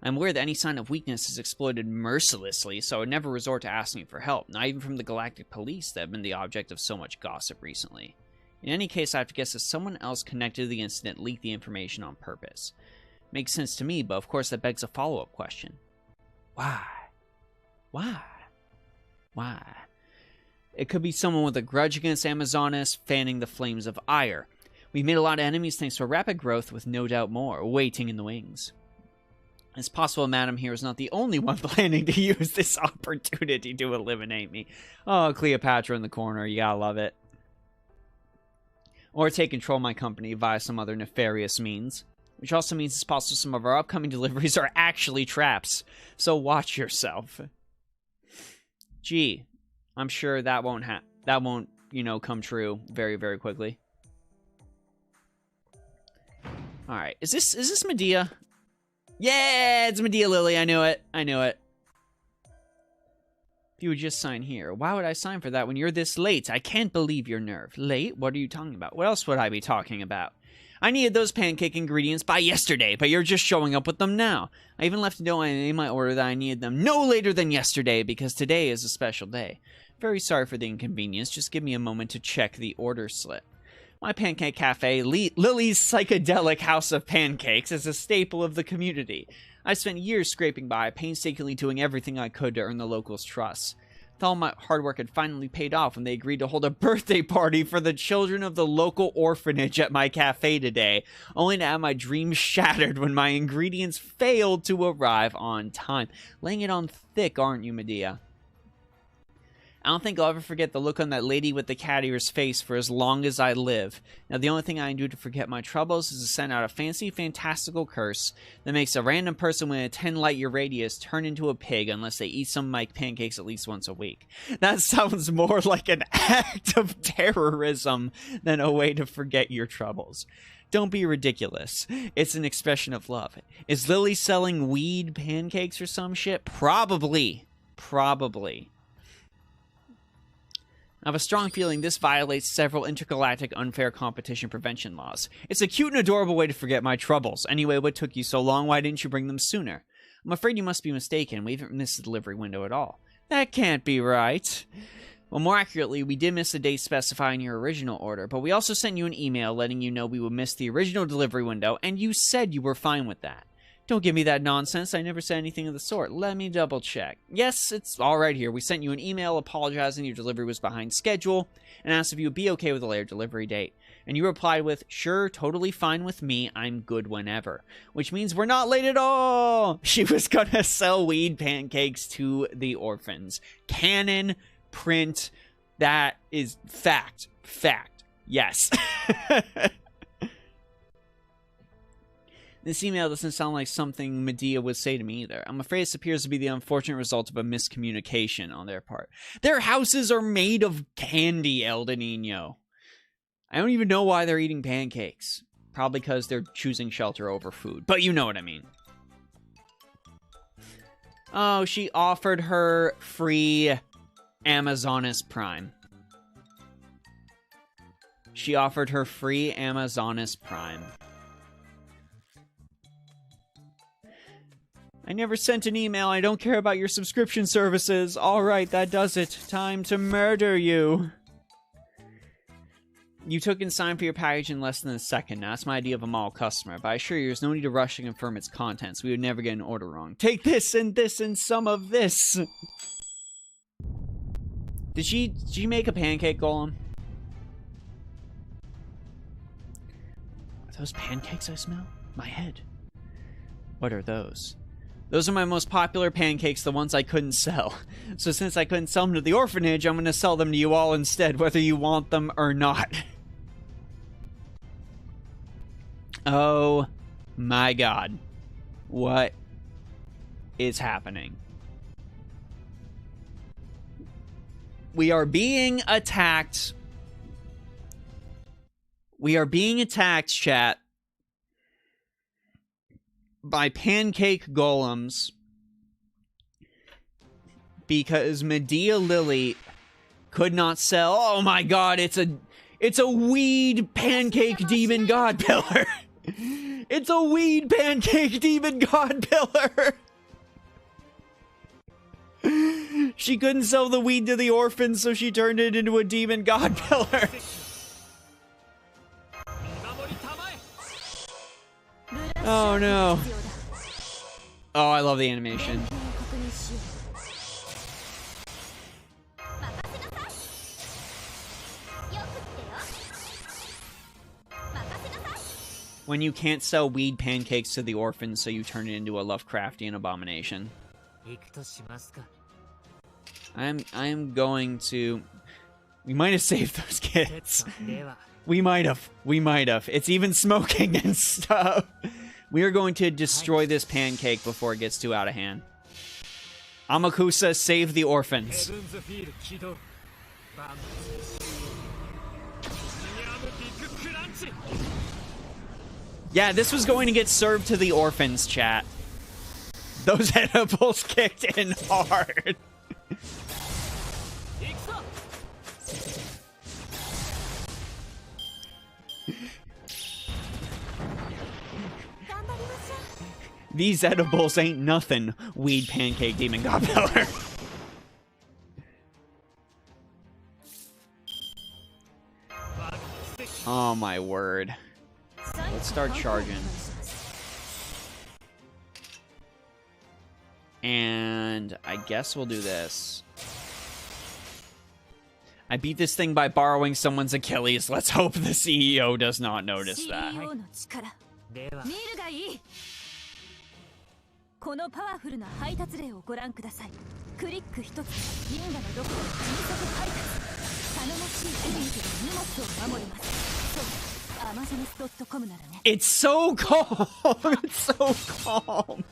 I'm aware that any sign of weakness is exploited mercilessly, so I would never resort to asking for help, not even from the Galactic Police that have been the object of so much gossip recently. In any case, I have to guess that someone else connected to the incident leaked the information on purpose. Makes sense to me, but of course that begs a follow-up question. Why? Why? Why? It could be someone with a grudge against Amazonas, fanning the flames of ire. We've made a lot of enemies thanks to our rapid growth, with no doubt more waiting in the wings. It's possible Madam here is not the only one planning to use this opportunity to eliminate me. Oh, Cleopatra in the corner, you gotta love it. Or take control of my company via some other nefarious means. Which also means it's possible some of our upcoming deliveries are actually traps. So watch yourself. Gee, I'm sure that won't, come true very, very quickly. Alright, is this Medea? Yeah, it's Medea Lily, I knew it. I knew it. If you would just sign here. Why would I sign for that when you're this late? I can't believe your nerve. Late? What are you talking about? What else would I be talking about? I needed those pancake ingredients by yesterday, but you're just showing up with them now. I even left a note in my order that I needed them no later than yesterday, because today is a special day. Very sorry for the inconvenience. Just give me a moment to check the order slip. My pancake cafe, Lily's Psychedelic House of Pancakes, is a staple of the community. I spent years scraping by, painstakingly doing everything I could to earn the locals' trust. I thought my hard work had finally paid off when they agreed to hold a birthday party for the children of the local orphanage at my cafe today, only to have my dreams shattered when my ingredients failed to arrive on time. Laying it on thick, aren't you, Medea? I don't think I'll ever forget the look on that lady with the cat ears face for as long as I live. Now, the only thing I can do to forget my troubles is to send out a fancy, fantastical curse that makes a random person within a 10-light-year radius turn into a pig unless they eat some of my pancakes at least once a week. That sounds more like an act of terrorism than a way to forget your troubles. Don't be ridiculous. It's an expression of love. Is Lily selling weed pancakes or some shit? Probably. Probably. I have a strong feeling this violates several intergalactic unfair competition prevention laws. It's a cute and adorable way to forget my troubles. Anyway, what took you so long? Why didn't you bring them sooner? I'm afraid you must be mistaken. We haven't missed the delivery window at all. That can't be right. Well, more accurately, we did miss the date specified in your original order, but we also sent you an email letting you know we would miss the original delivery window, and you said you were fine with that. Don't give me that nonsense. I never said anything of the sort. Let me double check. Yes, it's all right here. We sent you an email apologizing your delivery was behind schedule and asked if you would be okay with a later delivery date. And you replied with, sure, totally fine with me. I'm good whenever. Which means we're not late at all. She was going to sell weed pancakes to the orphans. Canon, print, that is fact. Fact. Yes. This email doesn't sound like something Medea would say to me either. I'm afraid this appears to be the unfortunate result of a miscommunication on their part. Their houses are made of candy, El Nino. I don't even know why they're eating pancakes. Probably because they're choosing shelter over food. But you know what I mean. Oh, she offered her free Amazonas Prime. She offered her free Amazonas Prime. I never sent an email. I don't care about your subscription services. Alright, that does it. Time to murder you. You took and signed for your package in less than a second. Now, that's my idea of a mall customer. But I assure you, there's no need to rush to confirm its contents. We would never get an order wrong. Take this and some of this. Did she make a pancake golem? Are those pancakes I smell? My head. What are those? Those are my most popular pancakes, the ones I couldn't sell. So since I couldn't sell them to the orphanage, I'm going to sell them to you all instead, whether you want them or not. Oh my god. What is happening? We are being attacked. We are being attacked, chat, by pancake golems because Medea Lily could not sell. Oh my god, it's a weed pancake demon god pillar. It's a weed pancake demon god pillar. She couldn't sell the weed to the orphans, so she turned it into a demon god pillar. Oh no. Oh, I love the animation. When you can't sell weed pancakes to the orphans, so you turn it into a Lovecraftian abomination. I'm going to... We might have saved those kids. We might have. It's even smoking and stuff. We are going to destroy this pancake before it gets too out of hand. Amakusa, save the orphans. Yeah, this was going to get served to the orphans, chat. Those edibles kicked in hard. These edibles ain't nothing, weed pancake demon god pillar. Oh my word. Let's start charging. And I guess we'll do this. I beat this thing by borrowing someone's Achilles. Let's hope the CEO does not notice that. このパワフルな配達例をご覧ください。クリック一つ、銀河のどこかで迅速配達。頼もしい筋肉で荷物を守ります。そう、amazonas.com ならね。It's so calm. It's so calm.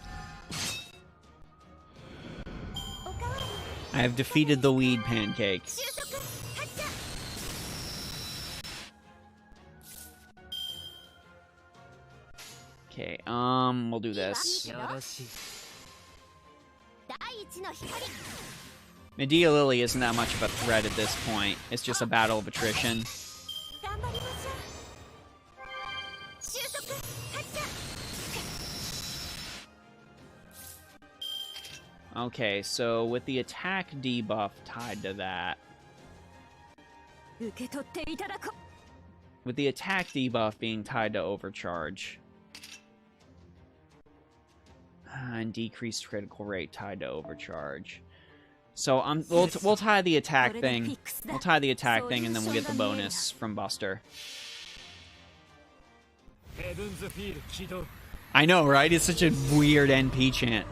I have defeated the weed pancake. Okay, we'll do this. Medea Lily isn't that much of a threat at this point. It's just a battle of attrition. Okay, so with the attack debuff tied to that... With the attack debuff being tied to overcharge... and decreased critical rate tied to overcharge. So we'll tie the attack thing. We'll tie the attack thing, and then we'll get the bonus from Buster. I know, right? It's such a weird NP chant.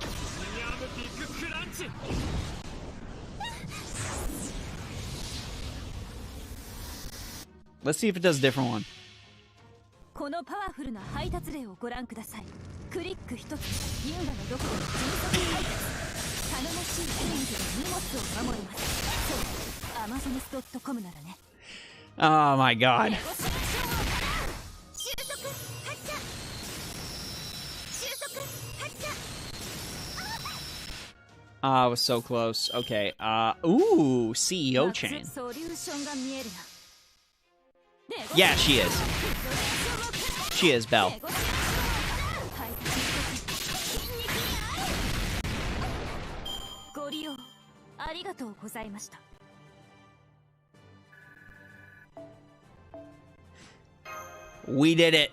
Let's see if it does a different one. このパワフルな配達例をご覧ください。クリック一つで銀河のどこでも迅速配達。頼もしい筋肉で荷物を守ります。そう、アマゾネス .com ならね。Oh my god. I was so close. Okay. Ooh, CEO chain. Yeah, she is. She is, Belle. We did it.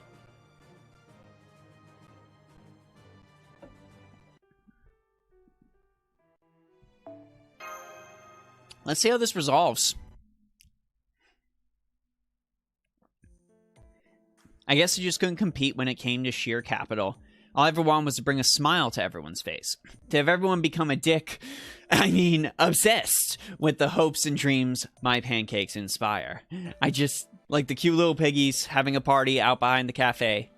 Let's see how this resolves. I guess I just couldn't compete when it came to sheer capital. All I ever wanted was to bring a smile to everyone's face. To have everyone become a dick, I mean, obsessed with the hopes and dreams my pancakes inspire. I just, like the cute little piggies having a party out behind the cafe.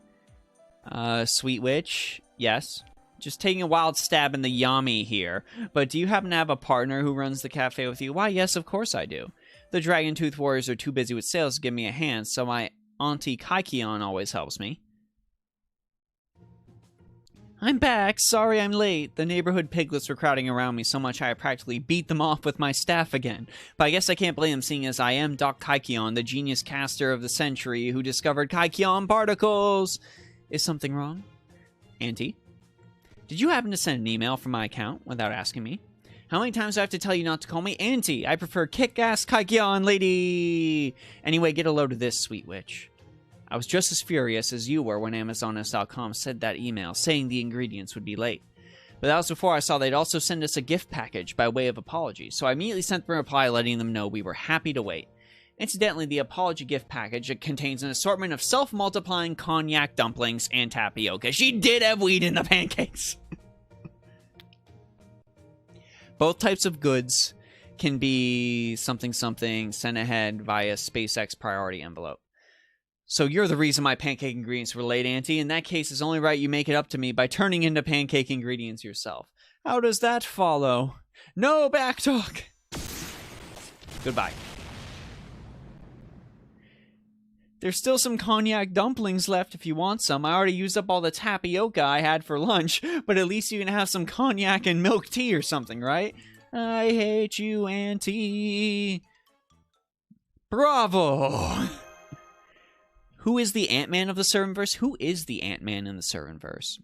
Sweet Witch, yes. Just taking a wild stab in the yummy here. But do you happen to have a partner who runs the cafe with you? Why, yes, of course I do. The Dragon Tooth Warriors are too busy with sales to give me a hand, so my Auntie Kaikion always helps me. I'm back. Sorry I'm late. The neighborhood piglets were crowding around me so much I practically beat them off with my staff again. But I guess I can't blame them, seeing as I am Doc Kaikion, the genius caster of the century who discovered Kaikion particles. Is something wrong? Auntie? Did you happen to send an email from my account without asking me? How many times do I have to tell you not to call me Auntie? I prefer kick-ass Kaikion lady! Anyway, get a load of this, Sweet Witch. I was just as furious as you were when Amazonist.com sent that email saying the ingredients would be late. But that was before I saw they'd also send us a gift package by way of apology, so I immediately sent them a reply letting them know we were happy to wait. Incidentally, the apology gift package contains an assortment of self-multiplying cognac dumplings and tapioca. She did have weed in the pancakes! Both types of goods can be something sent ahead via SpaceX priority envelope. So you're the reason my pancake ingredients were late, Auntie. In that case, it's only right you make it up to me by turning into pancake ingredients yourself. How does that follow? No backtalk! Goodbye. There's still some cognac dumplings left if you want some. I already used up all the tapioca I had for lunch, but at least you can have some cognac and milk tea or something, right? I hate you, Auntie. Bravo! Who is the Ant-Man of the Servantverse? Who is the Ant-Man in the Servantverse?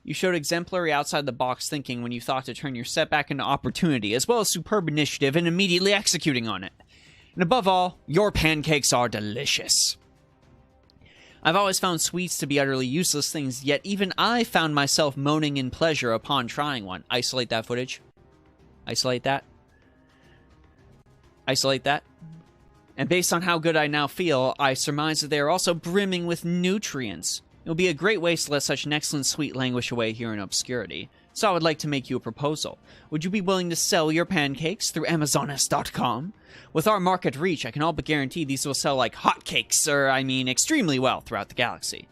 You showed exemplary outside-the-box thinking when you thought to turn your setback into opportunity, as well as superb initiative in immediately executing on it. And above all, your pancakes are delicious. I've always found sweets to be utterly useless things, yet even I found myself moaning in pleasure upon trying one. Isolate that footage. Isolate that. Isolate that. And based on how good I now feel, I surmise that they are also brimming with nutrients. It would be a great waste to let such an excellent sweet languish away here in obscurity. So I would like to make you a proposal. Would you be willing to sell your pancakes through Amazonist.com? With our market reach, I can all but guarantee these will sell like hotcakes, or I mean extremely well throughout the galaxy.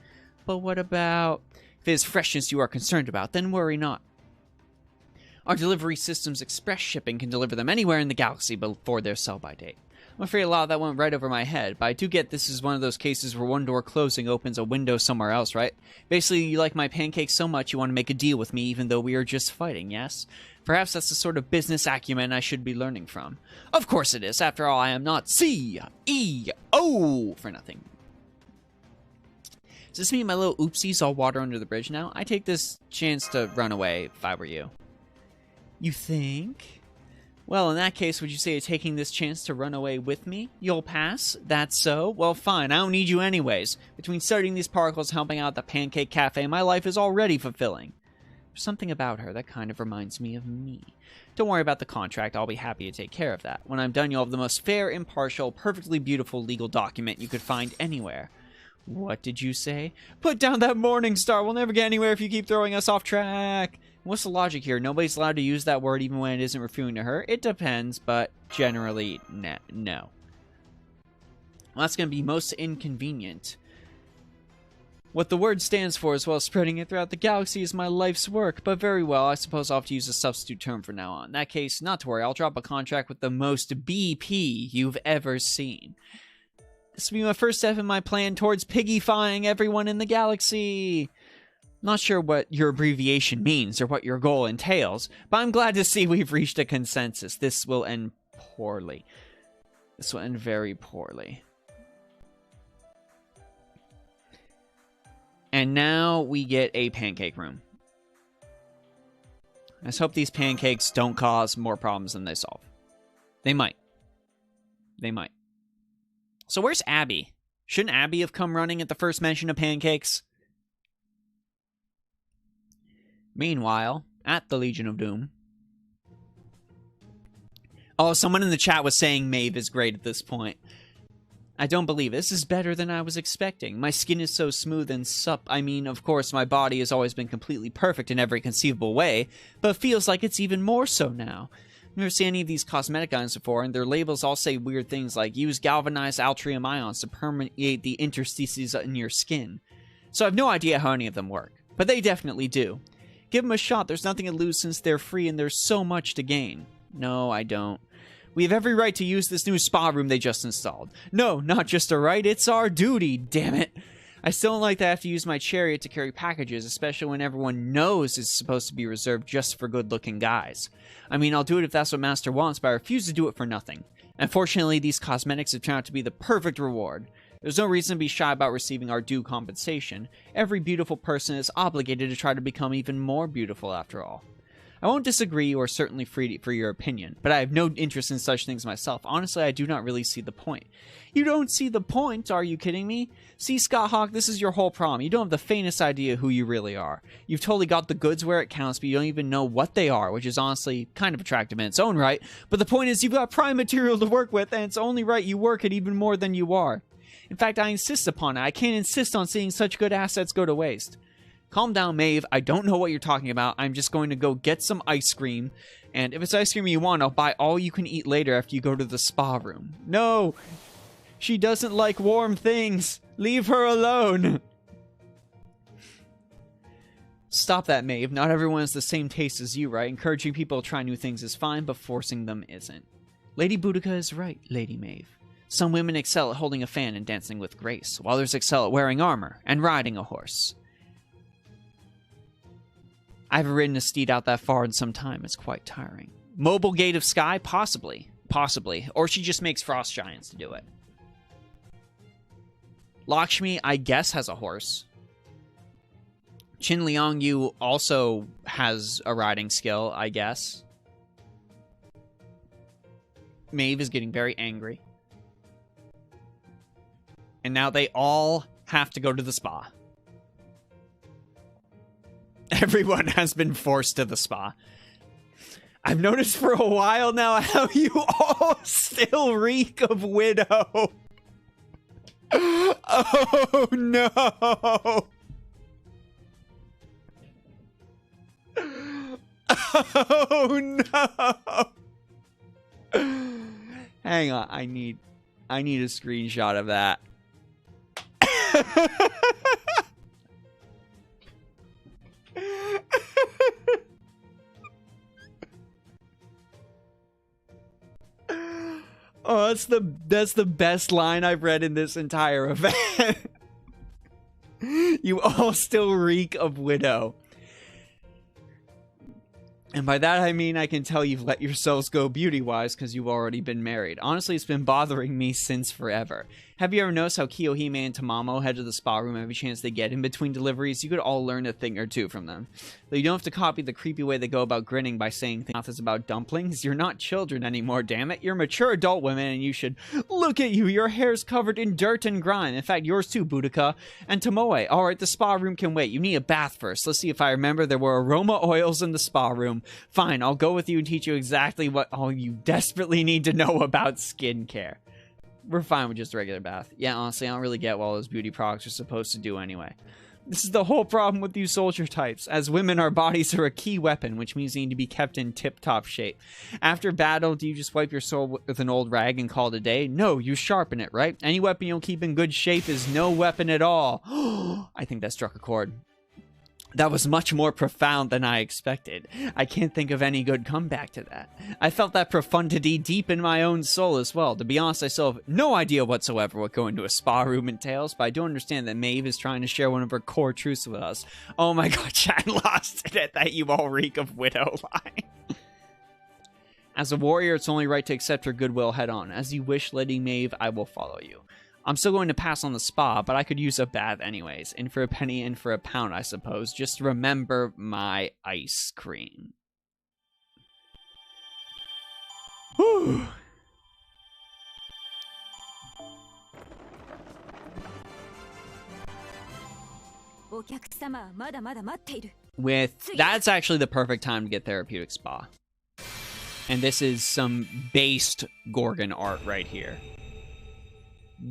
But what about... If it is freshness you are concerned about, then worry not. Our delivery system's express shipping can deliver them anywhere in the galaxy before their sell-by date. I'm afraid a lot of that went right over my head, but I do get this is one of those cases where one door closing opens a window somewhere else, right? Basically, you like my pancakes so much you want to make a deal with me even though we are just fighting, yes? Perhaps that's the sort of business acumen I should be learning from. Of course it is. After all, I am not CEO for nothing. Does this mean my little oopsies all water under the bridge now? I take this chance to run away if I were you. You think? Well, in that case, would you say you're taking this chance to run away with me? You'll pass? That's so? Well, fine. I don't need you anyways. Between studying these particles and helping out at the Pancake Cafe, my life is already fulfilling. There's something about her that kind of reminds me of me. Don't worry about the contract. I'll be happy to take care of that. When I'm done, you'll have the most fair, impartial, perfectly beautiful legal document you could find anywhere. What did you say? Put down that morning star. We'll never get anywhere if you keep throwing us off track. What's the logic here? Nobody's allowed to use that word even when it isn't referring to her? It depends, but generally, no. Well, that's going to be most inconvenient. What the word stands for, as well as spreading it throughout the galaxy, is my life's work. But very well, I suppose I'll have to use a substitute term from now on. In that case, not to worry, I'll drop a contract with the most BP you've ever seen. This will be my first step in my plan towards piggyfying everyone in the galaxy. Not sure what your abbreviation means or what your goal entails, but I'm glad to see we've reached a consensus. This will end poorly. This will end very poorly. And now we get a pancake room. Let's hope these pancakes don't cause more problems than they solve. They might. They might. So where's Abby? Shouldn't Abby have come running at the first mention of pancakes? Meanwhile, at the Legion of Doom. Oh, someone in the chat was saying Maeve is great at this point. I don't believe it. This is better than I was expecting. My skin is so smooth and I mean, of course, my body has always been completely perfect in every conceivable way, but it feels like it's even more so now. I've never seen any of these cosmetic items before, and their labels all say weird things like, use galvanized altrium ions to permeate the interstices in your skin. So I have no idea how any of them work, but they definitely do. Give them a shot. There's nothing to lose since they're free, and there's so much to gain. No, I don't. We have every right to use this new spa room they just installed. No, not just a right, it's our duty, damn it. I still don't like that I have to use my chariot to carry packages, especially when everyone knows it's supposed to be reserved just for good-looking guys. I mean, I'll do it if that's what Master wants, but I refuse to do it for nothing. Unfortunately, these cosmetics have turned out to be the perfect reward. There's no reason to be shy about receiving our due compensation. Every beautiful person is obligated to try to become even more beautiful after all. I won't disagree or certainly free for your opinion, but I have no interest in such things myself. Honestly, I do not really see the point. You don't see the point? Are you kidding me? See, Scott Hawk, this is your whole problem. You don't have the faintest idea who you really are. You've totally got the goods where it counts, but you don't even know what they are, which is honestly kind of attractive in its own right. But the point is, you've got prime material to work with, and it's only right you work it even more than you are. In fact, I insist upon it. I can't insist on seeing such good assets go to waste. Calm down, Maeve. I don't know what you're talking about. I'm just going to go get some ice cream. And if it's ice cream you want, I'll buy all you can eat later after you go to the spa room. No! She doesn't like warm things. Leave her alone. Stop that, Maeve. Not everyone has the same taste as you, right? Encouraging people to try new things is fine, but forcing them isn't. Lady Boudica is right, Lady Maeve. Some women excel at holding a fan and dancing with grace, while others excel at wearing armor and riding a horse. I haven't ridden a steed out that far in some time. It's quite tiring. Mobile Gate of Sky? Possibly. Possibly. Or she just makes frost giants to do it. Lakshmi, I guess, has a horse. Qin Liangyu also has a riding skill, I guess. Maeve is getting very angry. And now they all have to go to the spa. Everyone has been forced to the spa. I've noticed for a while now how you all still reek of Widow. Oh no. Oh no. Hang on, I need a screenshot of that. Oh, that's the best line I've read in this entire event. You all still reek of Widow. And by that I mean I can tell you've let yourselves go beauty-wise because you've already been married. Honestly, it's been bothering me since forever. Have you ever noticed how Kiyohime and Tamamo head to the spa room every chance they get in between deliveries? You could all learn a thing or two from them. Though you don't have to copy the creepy way they go about grinning by saying things is about dumplings. You're not children anymore, damn it. You're mature adult women and you should... Look at you, your hair's covered in dirt and grime. In fact, yours too, Boudica. And Tomoe, alright, the spa room can wait. You need a bath first. Let's see if I remember. There were aroma oils in the spa room. Fine, I'll go with you and teach you exactly what all you desperately need to know about skincare. We're fine with just a regular bath. Yeah, honestly, I don't really get what all those beauty products are supposed to do anyway. This is the whole problem with you soldier types. As women, our bodies are a key weapon, which means they need to be kept in tip-top shape. After battle, do you just wipe your soul with an old rag and call it a day? No, you sharpen it, right? Any weapon you don't keep in good shape is no weapon at all. I think that struck a chord. That was much more profound than I expected. I can't think of any good comeback to that. I felt that profundity deep in my own soul as well. To be honest, I still have no idea whatsoever what going to a spa room entails, but I do understand that Maeve is trying to share one of her core truths with us. Oh my god, Chad lost it at that you all reek of widow line. As a warrior, it's only right to accept her goodwill head on. As you wish, Lady Maeve, I will follow you. I'm still going to pass on the spa, but I could use a bath anyways. In for a penny, in for a pound, I suppose. Just remember my ice cream. Whew. That's actually the perfect time to get therapeutic spa. And this is some based Gorgon art right here.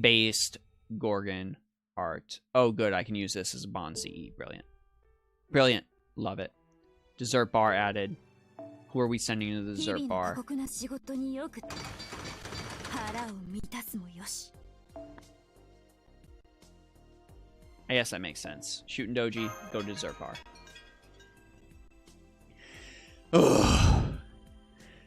Based Gorgon art. Oh, good. I can use this as a Bond CE. Brilliant. Brilliant. Love it. Dessert bar added. Who are we sending to the dessert bar? I guess that makes sense. Shooting Doji, go to dessert bar. Ugh.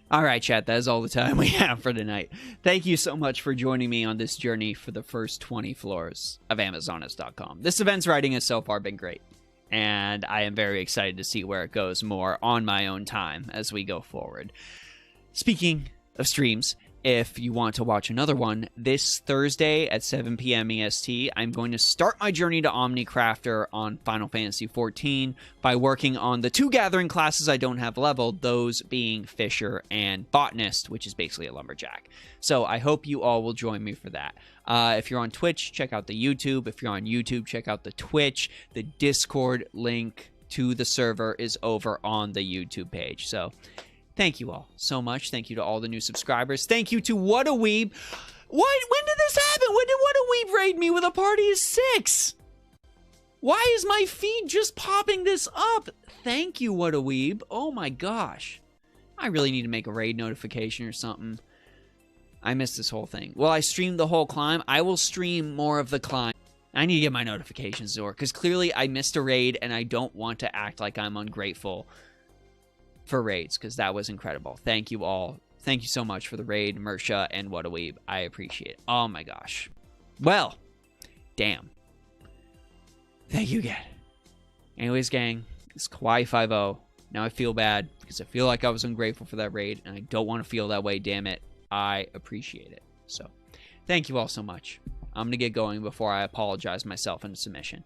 All right, chat, that is all the time we have for tonight. Thank you so much for joining me on this journey for the first 20 floors of Amazonist.com. This event's writing has so far been great, and I am very excited to see where it goes more on my own time as we go forward. Speaking of streams, if you want to watch another one, this Thursday at 7 p.m. EST, I'm going to start my journey to Omnicrafter on Final Fantasy XIV by working on the 2 gathering classes I don't have leveled, those being Fisher and Botanist, which is basically a lumberjack. So I hope you all will join me for that. If you're on Twitch, check out the YouTube. If you're on YouTube, check out the Twitch. The Discord link to the server is over on the YouTube page. So thank you all so much. Thank you to all the new subscribers. Thank you to What a Weeb. What? When did this happen? When did What a Weeb raid me with a party of 6? Why is my feed just popping this up? Thank you, What a Weeb. Oh my gosh. I really need to make a raid notification or something. I missed this whole thing. Well, I streamed the whole climb. I will stream more of the climb. I need to get my notifications to work because clearly I missed a raid and I don't want to act like I'm ungrateful for raids, because that was incredible. Thank you all. Thank you so much for the raid, Mersha and What a Weeb. I appreciate it. Oh my gosh. Well, damn. Thank you again. Anyways, gang, it's Kawaii 5-0. Now I feel bad because I feel like I was ungrateful for that raid, and I don't want to feel that way, damn it. I appreciate it. So, thank you all so much. I'm going to get going before I apologize myself into submission.